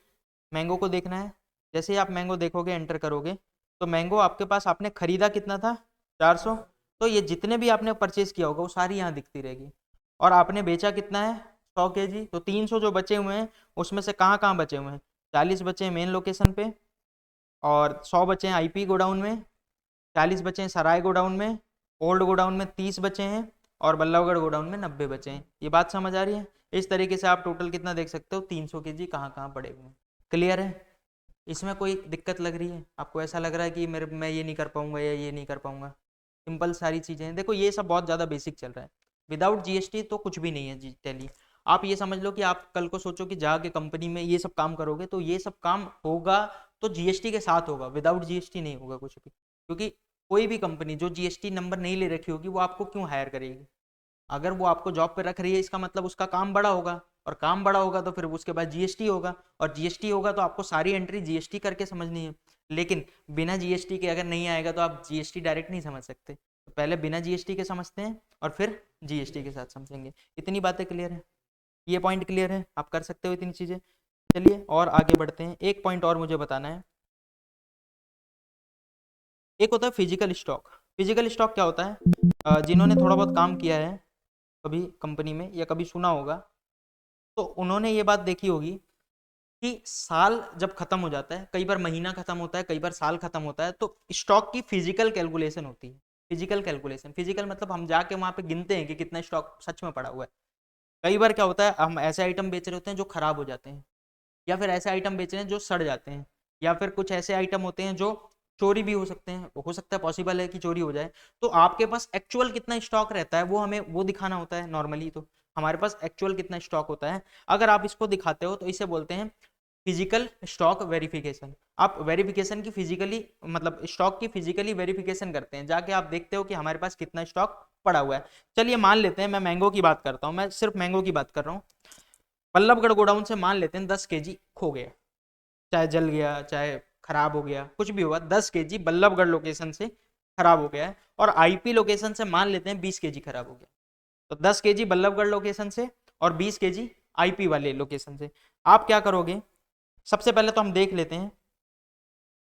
mango को देखना है। जैसे ही आप मैंगो देखोगे, एंटर करोगे, तो मैंगो आपके पास आपने खरीदा कितना था, 400। तो ये जितने भी आपने परचेज किया होगा वो सारी यहाँ दिखती रहेगी। और आपने बेचा कितना है, 100 केजी। तो 300 जो बचे हुए हैं उसमें से कहाँ कहाँ बचे हुए हैं, 40 बचे हैं मेन लोकेशन पे, और 100 बचे हैं आईपी गोडाउन में, 40 बचे हैं सराय गोडाउन में, ओल्ड गोडाउन में 30 बचे हैं, और बल्लभगढ़ गोडाउन में 90 बचे हैं। ये बात समझ आ रही है। इस तरीके से आप टोटल कितना देख सकते हो, 300 केजी कहाँ कहाँ पड़े हुए हैं। क्लियर है, इसमें कोई दिक्कत लग रही है आपको, ऐसा लग रहा है कि मेरे मैं ये नहीं कर पाऊंगा या ये नहीं कर पाऊंगा। सिंपल सारी चीज़ें हैं। देखो ये सब बहुत ज़्यादा बेसिक चल रहा है, विदाउट जीएसटी तो कुछ भी नहीं है जी टैली। आप ये समझ लो कि आप कल को सोचो कि जाके कंपनी में ये सब काम करोगे, तो ये सब काम होगा तो जीएसटी के साथ होगा, विदाउट जीएसटी नहीं होगा कुछ भी। क्योंकि कोई भी कंपनी जो जीएसटी नंबर नहीं ले रखी होगी वो आपको क्यों हायर करेगी। अगर वो आपको जॉब पे रख रही है इसका मतलब उसका काम बड़ा होगा, और काम बड़ा होगा तो फिर उसके बाद जीएसटी होगा, और जीएसटी होगा तो आपको सारी एंट्री जीएसटी करके समझनी है। लेकिन बिना जीएसटी के अगर नहीं आएगा तो आप जीएसटी डायरेक्ट नहीं समझ सकते, तो पहले बिना जीएसटी के समझते हैं और फिर जीएसटी के साथ समझेंगे। इतनी बातें क्लियर है, ये पॉइंट क्लियर है, आप कर सकते हो इतनी चीज़ें। चलिए और आगे बढ़ते हैं, एक पॉइंट और मुझे बताना है। एक होता है फिजिकल स्टॉक। फिजिकल स्टॉक क्या होता है, जिन्होंने थोड़ा बहुत काम किया है कभी कंपनी में या कभी सुना होगा, तो उन्होंने ये बात देखी होगी कि साल जब खत्म हो जाता है, कई बार महीना खत्म होता है, कई बार साल खत्म होता है, तो स्टॉक की फिजिकल कैलकुलेशन होती है। फिजिकल कैलकुलेशन, फिजिकल मतलब हम जाके वहां पे गिनते हैं कि कितना स्टॉक सच में पड़ा हुआ है। कई बार क्या होता है, हम ऐसे आइटम बेच रहे होते हैं जो खराब हो जाते हैं, या फिर ऐसे आइटम बेच रहे हैं जो सड़ जाते हैं, या फिर कुछ ऐसे आइटम होते हैं जो चोरी भी हो सकते हैं, हो सकता है पॉसिबल है कि चोरी हो जाए। तो आपके पास एक्चुअल कितना स्टॉक रहता है वो हमें वो दिखाना होता है। नॉर्मली तो हमारे पास एक्चुअल कितना स्टॉक होता है, अगर आप इसको दिखाते हो तो इसे बोलते हैं फिजिकल स्टॉक वेरिफिकेशन। आप वेरिफिकेशन की फिजिकली मतलब स्टॉक की फिजिकली वेरिफिकेशन करते हैं, जाके आप देखते हो कि हमारे पास कितना स्टॉक पड़ा हुआ है। चलिए मान लेते हैं, मैं मैंगो की बात करता हूँ, मैं सिर्फ मैंगो की बात कर रहा हूँ। बल्लभगढ़ गोडाउन से मान लेते हैं 10 केजी खो गया, चाहे जल गया चाहे खराब हो गया, कुछ भी हुआ, 10 केजी बल्लभगढ़ लोकेशन से खराब हो गया है। और आईपी लोकेशन से मान लेते हैं 20 केजी खराब हो गया। तो 10 केजी बल्लभगढ़ लोकेशन से और 20 केजी आईपी वाले लोकेशन से। आप क्या करोगे, सबसे पहले तो हम देख लेते हैं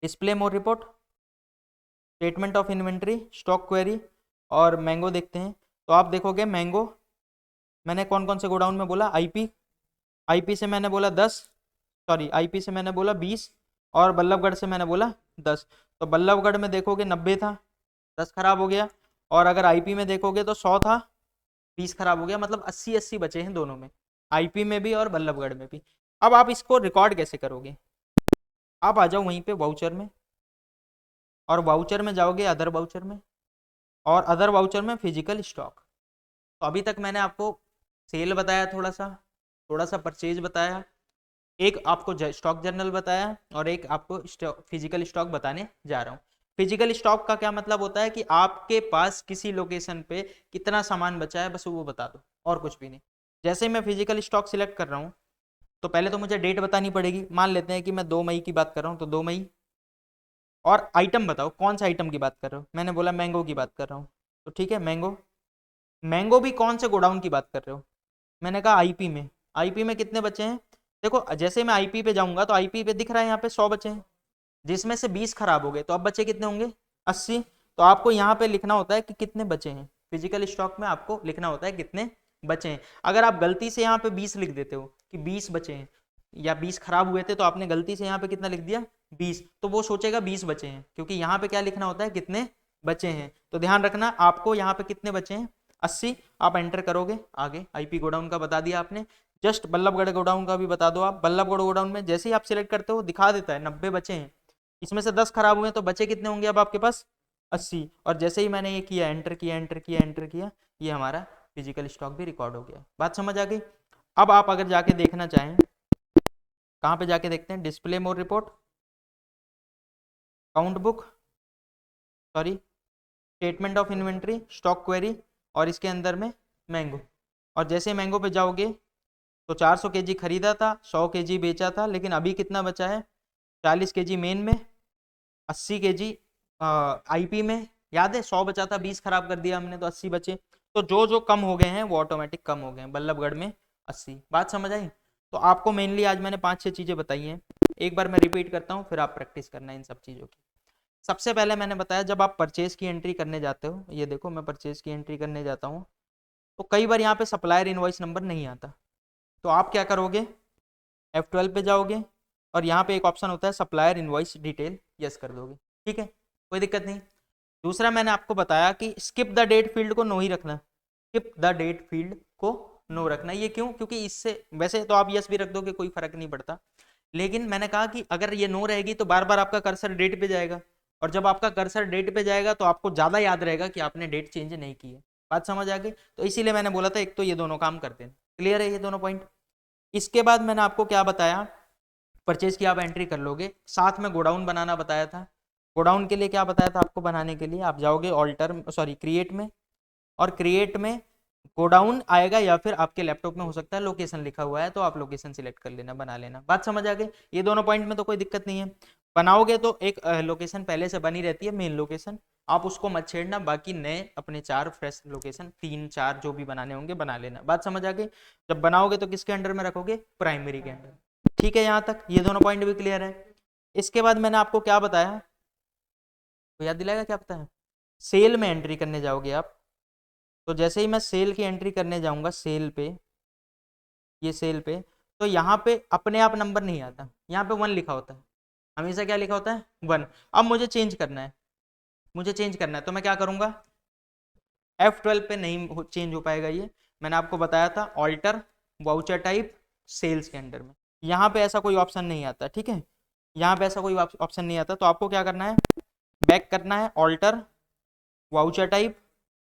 display more report, statement of inventory, stock query, और मैंगो देखते हैं। तो आप देखोगे मैंगो मैंने कौन कौन से गोडाउन में बोला, आईपी, आईपी से मैंने बोला 10, सॉरी आईपी से मैंने बोला 20, और बल्लभगढ़ से मैंने बोला 10। तो बल्लभगढ़ में देखोगे 90 था, 10 खराब हो गया। और अगर आईपी में देखोगे तो 100 था, 20 खराब हो गया, मतलब 80-80 बचे हैं दोनों में, आईपी में भी और बल्लभगढ़ में भी। अब आप इसको रिकॉर्ड कैसे करोगे, आप आ जाओ वहीं पे वाउचर में, और वाउचर में जाओगे अदर वाउचर में, और अदर वाउचर में फिजिकल स्टॉक। तो अभी तक मैंने आपको सेल बताया, थोड़ा सा परचेज बताया, एक आपको स्टॉक जर्नल बताया, और एक आपको फिजिकल स्टॉक बताने जा रहा हूँ। फिजिकल स्टॉक का क्या मतलब होता है कि आपके पास किसी लोकेशन पे कितना सामान बचा है, बस वो बता दो, और कुछ भी नहीं। जैसे ही मैं फिजिकल स्टॉक सिलेक्ट कर रहा हूँ, तो पहले तो मुझे डेट बतानी पड़ेगी। मान लेते हैं कि मैं 2 मई की बात कर रहा हूँ, तो 2 मई। और आइटम बताओ कौन सा आइटम की बात कर रहे हो। मैंने बोला मैंगो की बात कर रहा हूँ, तो ठीक है मैंगो। मैंगो भी कौन से गोडाउन की बात कर रहे हो। मैंने कहा आईपी में। आईपी में कितने बचे हैं। देखो जैसे मैं आईपी पे जाऊंगा तो आईपी पे दिख रहा है यहाँ पे 100 बचे हैं, जिसमें से 20 खराब हो गए, तो अब बचे कितने होंगे 80। तो आपको यहाँ पे लिखना होता है कि कितने बचे हैं, फिजिकल स्टॉक में आपको लिखना होता है कितने बचे हैं। अगर आप गलती से यहाँ पे 20 लिख देते हो कि 20 बचे हैं, या 20 खराब हुए थे, तो आपने गलती से यहाँ पे कितना लिख दिया 20, तो वो सोचेगा 20 बचे हैं, क्योंकि यहाँ पे क्या लिखना होता है कितने बचे हैं। तो ध्यान रखना आपको यहाँ पे कितने बचे हैं 80। आप एंटर करोगे आगे। आईपी गोडाउन का बता दिया आपने। जस्ट बल्लभगढ़ गोडाउन का भी बता दो आप। बल्लभगढ़ गोडाउन में जैसे ही आप सिलेक्ट करते हो दिखा देता है 90 बचे हैं, इसमें से 10 खराब हुए, तो बचे कितने होंगे अब आपके पास 80। और जैसे ही मैंने ये किया एंटर किया एंटर किया एंटर किया, ये हमारा फिजिकल स्टॉक भी रिकॉर्ड हो गया। बात समझ आ गई। अब आप अगर जाके देखना चाहें, कहाँ पे जाके देखते हैं, display more report, count book, sorry statement of inventory, stock query, और इसके अंदर में मैंगो। और जैसे मैंगो पे जाओगे तो 400 केजी खरीदा था, 100 केजी बेचा था, लेकिन अभी कितना बचा है 40 केजी मेन में, 80 केजी आईपी में। याद है 100 बचा था, 20 खराब कर दिया हमने, तो 80 बचे। तो जो जो कम हो गए हैं वो ऑटोमेटिक कम हो गए हैं। बल्लभगढ़ में 80। बात समझ आई। तो आपको मेनली आज मैंने 5-6 चीजें बताई हैं, एक बार मैं रिपीट करता हूँ, फिर आप प्रैक्टिस करना इन सब चीजों की। सबसे पहले मैंने बताया जब आप परचेज की एंट्री करने जाते हो, ये देखो मैं परचेज की एंट्री करने जाता हूँ, तो कई बार यहाँ पे सप्लायर इनवॉइस नंबर नहीं आता, तो आप क्या करोगे F12 पे जाओगे, और यहाँ पे एक ऑप्शन होता है सप्लायर इनवॉइस डिटेल, यस कर दोगे, ठीक है कोई दिक्कत नहीं। दूसरा मैंने आपको बताया कि स्किप द डेट फील्ड को नो ही रखना। स्किप द डेट फील्ड को नो रखना, ये क्यों, क्योंकि इससे वैसे तो आप यस भी रख दोगे कोई फर्क नहीं पड़ता, लेकिन मैंने कहा कि अगर ये नो रहेगी तो बार बार आपका कर्सर डेट पे जाएगा, और जब आपका कर्सर डेट पे जाएगा तो आपको ज्यादा याद रहेगा कि आपने डेट चेंज नहीं की है। बात समझ आ गई। तो इसीलिए मैंने बोला था एक तो ये दोनों काम करते हैं। क्लियर है ये दोनों पॉइंट। इसके बाद मैंने आपको क्या बताया, परचेज की आप एंट्री कर लोगे, साथ में गोडाउन बनाना बताया था। गोडाउन के लिए क्या बताया था आपको, बनाने के लिए आप जाओगे ऑल्टर सॉरी क्रिएट में, और क्रिएट में गोडाउन आएगा, या फिर आपके लैपटॉप में हो सकता है लोकेशन लिखा हुआ है, तो आप लोकेशन सिलेक्ट कर लेना, बना लेना। बात समझ आ गई। ये दोनों पॉइंट में तो कोई दिक्कत नहीं है। बनाओगे तो एक लोकेशन पहले से बनी रहती है, मेन लोकेशन, आप उसको मत छेड़ना, बाकी नए अपने 4 फ्रेश लोकेशन 3-4 जो भी बनाने होंगे बना लेना। बात समझ आ गई। जब बनाओगे तो किसके अंडर में रखोगे, प्राइमरी के अंडर। ठीक है, यहाँ तक ये दोनों पॉइंट भी क्लियर है। इसके बाद मैंने आपको क्या बताया, तो याद दिलाएगा क्या बताया, सेल में एंट्री करने जाओगे आप, तो जैसे ही मैं सेल की एंट्री करने जाऊंगा, सेल पे, ये सेल पे, तो यहाँ पे अपने आप नंबर नहीं आता, यहाँ पे 1 लिखा होता है, हमेशा क्या लिखा होता है 1। अब मुझे चेंज करना है, मुझे चेंज करना है, तो मैं क्या करूंगा, F12 पे नहीं चेंज हो पाएगा ये, मैंने आपको बताया था ऑल्टर वाउचर टाइप सेल्स के अंडर में, यहाँ पे ऐसा कोई ऑप्शन नहीं आता, ठीक है, यहाँ पे ऐसा कोई ऑप्शन नहीं आता। तो आपको क्या करना है, बैक करना है, ऑल्टर वाउचर टाइप,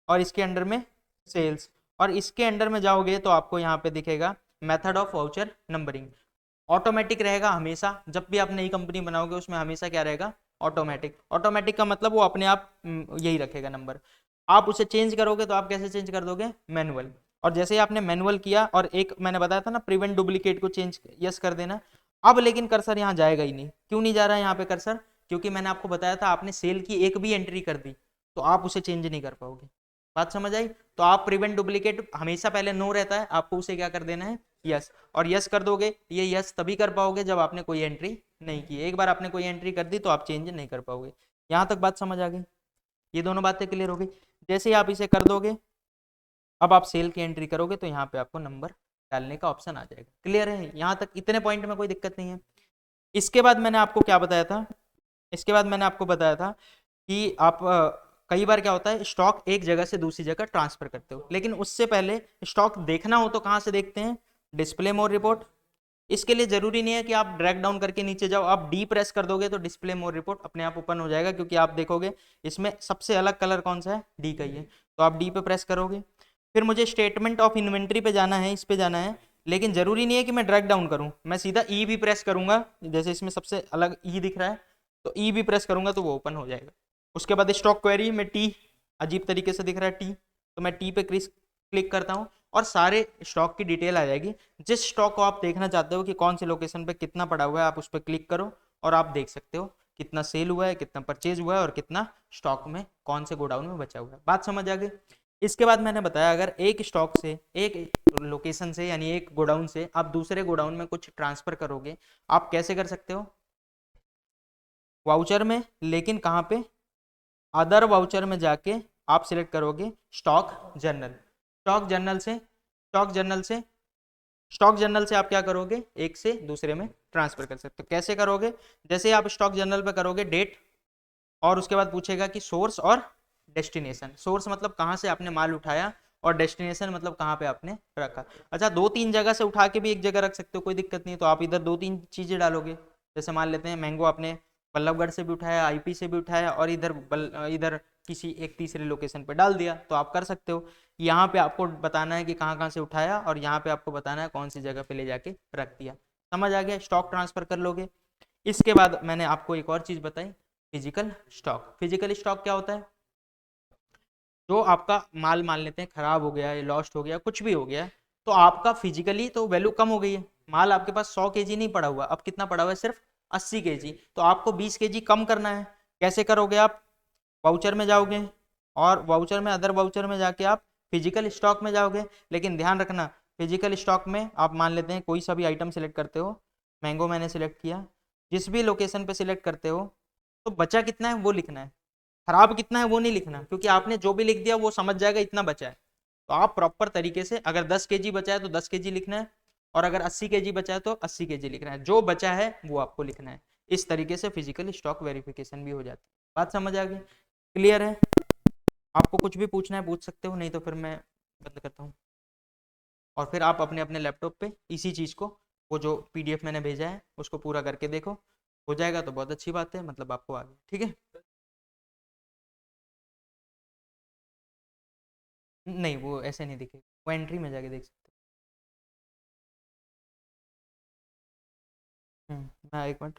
और इसके अंडर में सेल्स, और इसके अंडर में जाओगे तो आपको यहाँ पे दिखेगा method of voucher numbering. Automatic रहेगा हमेशा, जब भी आप नई कंपनी बनाओगे उसमें हमेशा क्या रहेगा, ऑटोमेटिक। ऑटोमेटिक का मतलब वो अपने आप यही रखेगा नंबर। आप उसे चेंज करोगे तो आप कैसे चेंज कर दोगे, मैनुअल। और जैसे ही आपने मैनुअल किया, और एक मैंने बताया था ना प्रिवेंट डुप्लीकेट को चेंज यस कर देना। अब लेकिन कर्सर यहाँ जाएगा ही नहीं, क्यों नहीं जा रहा है यहाँ पे कर्सर, क्योंकि मैंने आपको बताया था आपने सेल की एक भी एंट्री कर दी तो आप उसे चेंज नहीं कर पाओगे। बात समझ आई। तो आप प्रिवेंट डुप्लीकेट हमेशा पहले नो रहता है, आपको उसे क्या कर देना है, यस। और यस कर दोगे, ये यस तभी कर पाओगे जब आपने कोई एंट्री नहीं की। एक बार आपने कोई एंट्री कर दी तो आप चेंज नहीं कर पाओगे। यहाँ तक बात समझ आ गई, ये दोनों बातें क्लियर हो गई। जैसे ही आप इसे कर दोगे, अब आप सेल की एंट्री करोगे तो यहाँ पे आपको नंबर डालने का ऑप्शन आ जाएगा। क्लियर है, यहाँ तक इतने पॉइंट में कोई दिक्कत नहीं है। इसके बाद मैंने आपको क्या बताया था, इसके बाद मैंने आपको बताया था कि आप कई बार क्या होता है, स्टॉक एक जगह से दूसरी जगह ट्रांसफर करते हो, लेकिन उससे पहले स्टॉक देखना हो तो कहाँ से देखते हैं, डिस्प्ले मोर रिपोर्ट। इसके लिए जरूरी नहीं है कि आप ड्रैग डाउन करके नीचे जाओ, आप डी प्रेस कर दोगे तो डिस्प्ले मोर रिपोर्ट अपने आप ओपन हो जाएगा, क्योंकि आप देखोगे इसमें सबसे अलग कलर कौन सा है, डी का ही है, तो आप डी पे प्रेस करोगे। फिर मुझे स्टेटमेंट ऑफ इन्वेंट्री पे जाना है, इस पे जाना है, लेकिन जरूरी नहीं है कि मैं ड्रैग डाउन करूं, मैं सीधा ई भी प्रेस करूंगा, जैसे इसमें सबसे अलग ई दिख रहा है, तो ई भी प्रेस करूंगा तो वो ओपन हो जाएगा। उसके बाद स्टॉक क्वेरी में टी अजीब तरीके से दिख रहा है टी, तो मैं टी पे क्लिक करता हूँ, और सारे स्टॉक की डिटेल आ जाएगी। जिस स्टॉक को आप देखना चाहते हो कि कौन सी लोकेशन पे कितना पड़ा हुआ है, आप उस पर क्लिक करो और आप देख सकते हो कितना सेल हुआ है, कितना परचेज हुआ है और कितना स्टॉक में कौन से गोडाउन में बचा हुआ है। बात समझ आ गई। इसके बाद मैंने बताया अगर एक स्टॉक से, एक लोकेशन से यानी एक गोडाउन से आप दूसरे गोडाउन में कुछ ट्रांसफर करोगे, आप कैसे कर सकते हो? वाउचर में, लेकिन कहाँ पे? अदर वाउचर में जाके आप सिलेक्ट करोगे स्टॉक जर्नल। स्टॉक जर्नल से आप क्या करोगे, एक से दूसरे में ट्रांसफर कर सकते हो। कैसे करोगे? जैसे आप स्टॉक जर्नल पे करोगे डेट, और उसके बाद पूछेगा कि सोर्स और डेस्टिनेशन। सोर्स मतलब कहाँ से आपने माल उठाया, और डेस्टिनेशन मतलब कहाँ पे आपने रखा। अच्छा, दो तीन जगह से उठा के भी एक जगह रख सकते हो, कोई दिक्कत नहीं। तो आप इधर दो तीन चीजें डालोगे। जैसे मान लेते हैं मैंगो आपने बल्लभगढ़ से भी उठाया, आईपी से भी उठाया, और इधर किसी एक तीसरे लोकेशन पे डाल दिया, तो आप कर सकते हो। यहाँ पे आपको बताना है कि कहाँ कहाँ से उठाया, और यहाँ पे आपको बताना है कौन सी जगह पे ले जाके रख दिया। समझ आ गया? स्टॉक ट्रांसफर कर लोगे। इसके बाद मैंने आपको एक और चीज बताई, फिजिकल स्टॉक। फिजिकल स्टॉक क्या होता है? जो आपका माल मान लेते हैं खराब हो गया है, लॉस्ट हो गया, कुछ भी हो गया है, तो आपका फिजिकली तो वैल्यू कम हो गई है। माल आपके पास 100 केजी नहीं पड़ा हुआ, अब कितना पड़ा हुआ है? सिर्फ 80 केजी। तो आपको 20 केजी कम करना है। कैसे करोगे आप? वाउचर में जाओगे, और वाउचर में अदर वाउचर में जाके आप फिजिकल स्टॉक में जाओगे। लेकिन ध्यान रखना, फिजिकल स्टॉक में आप मान लेते हैं कोई सा भी आइटम सिलेक्ट करते हो, मैंगो मैंने सिलेक्ट किया, जिस भी लोकेशन पे सिलेक्ट करते हो, तो बचा कितना है वो लिखना है, खराब कितना है वो नहीं लिखना, क्योंकि आपने जो भी लिख दिया वो समझ जाएगा इतना बचा है। तो आप प्रॉपर तरीके से, अगर 10 केजी बचा है तो 10 केजी लिखना है, और अगर 80 केजी बचा है तो 80 केजी लिखना है, जो बचा है वो आपको लिखना है। इस तरीके से फिजिकल स्टॉक वेरिफिकेशन भी हो जाती है। बात समझ आ गई? क्लियर है? आपको कुछ भी पूछना है पूछ सकते हो, नहीं तो फिर मैं बंद करता हूँ। और फिर आप अपने अपने लैपटॉप पे इसी चीज़ को, वो जो पीडीएफ मैंने भेजा है उसको पूरा करके देखो। हो जाएगा तो बहुत अच्छी बात है, मतलब आपको आ गया। ठीक है? नहीं, वो ऐसे नहीं दिखेगा, वो एंट्री में जाके देख सकते हो। मैं एक मिनट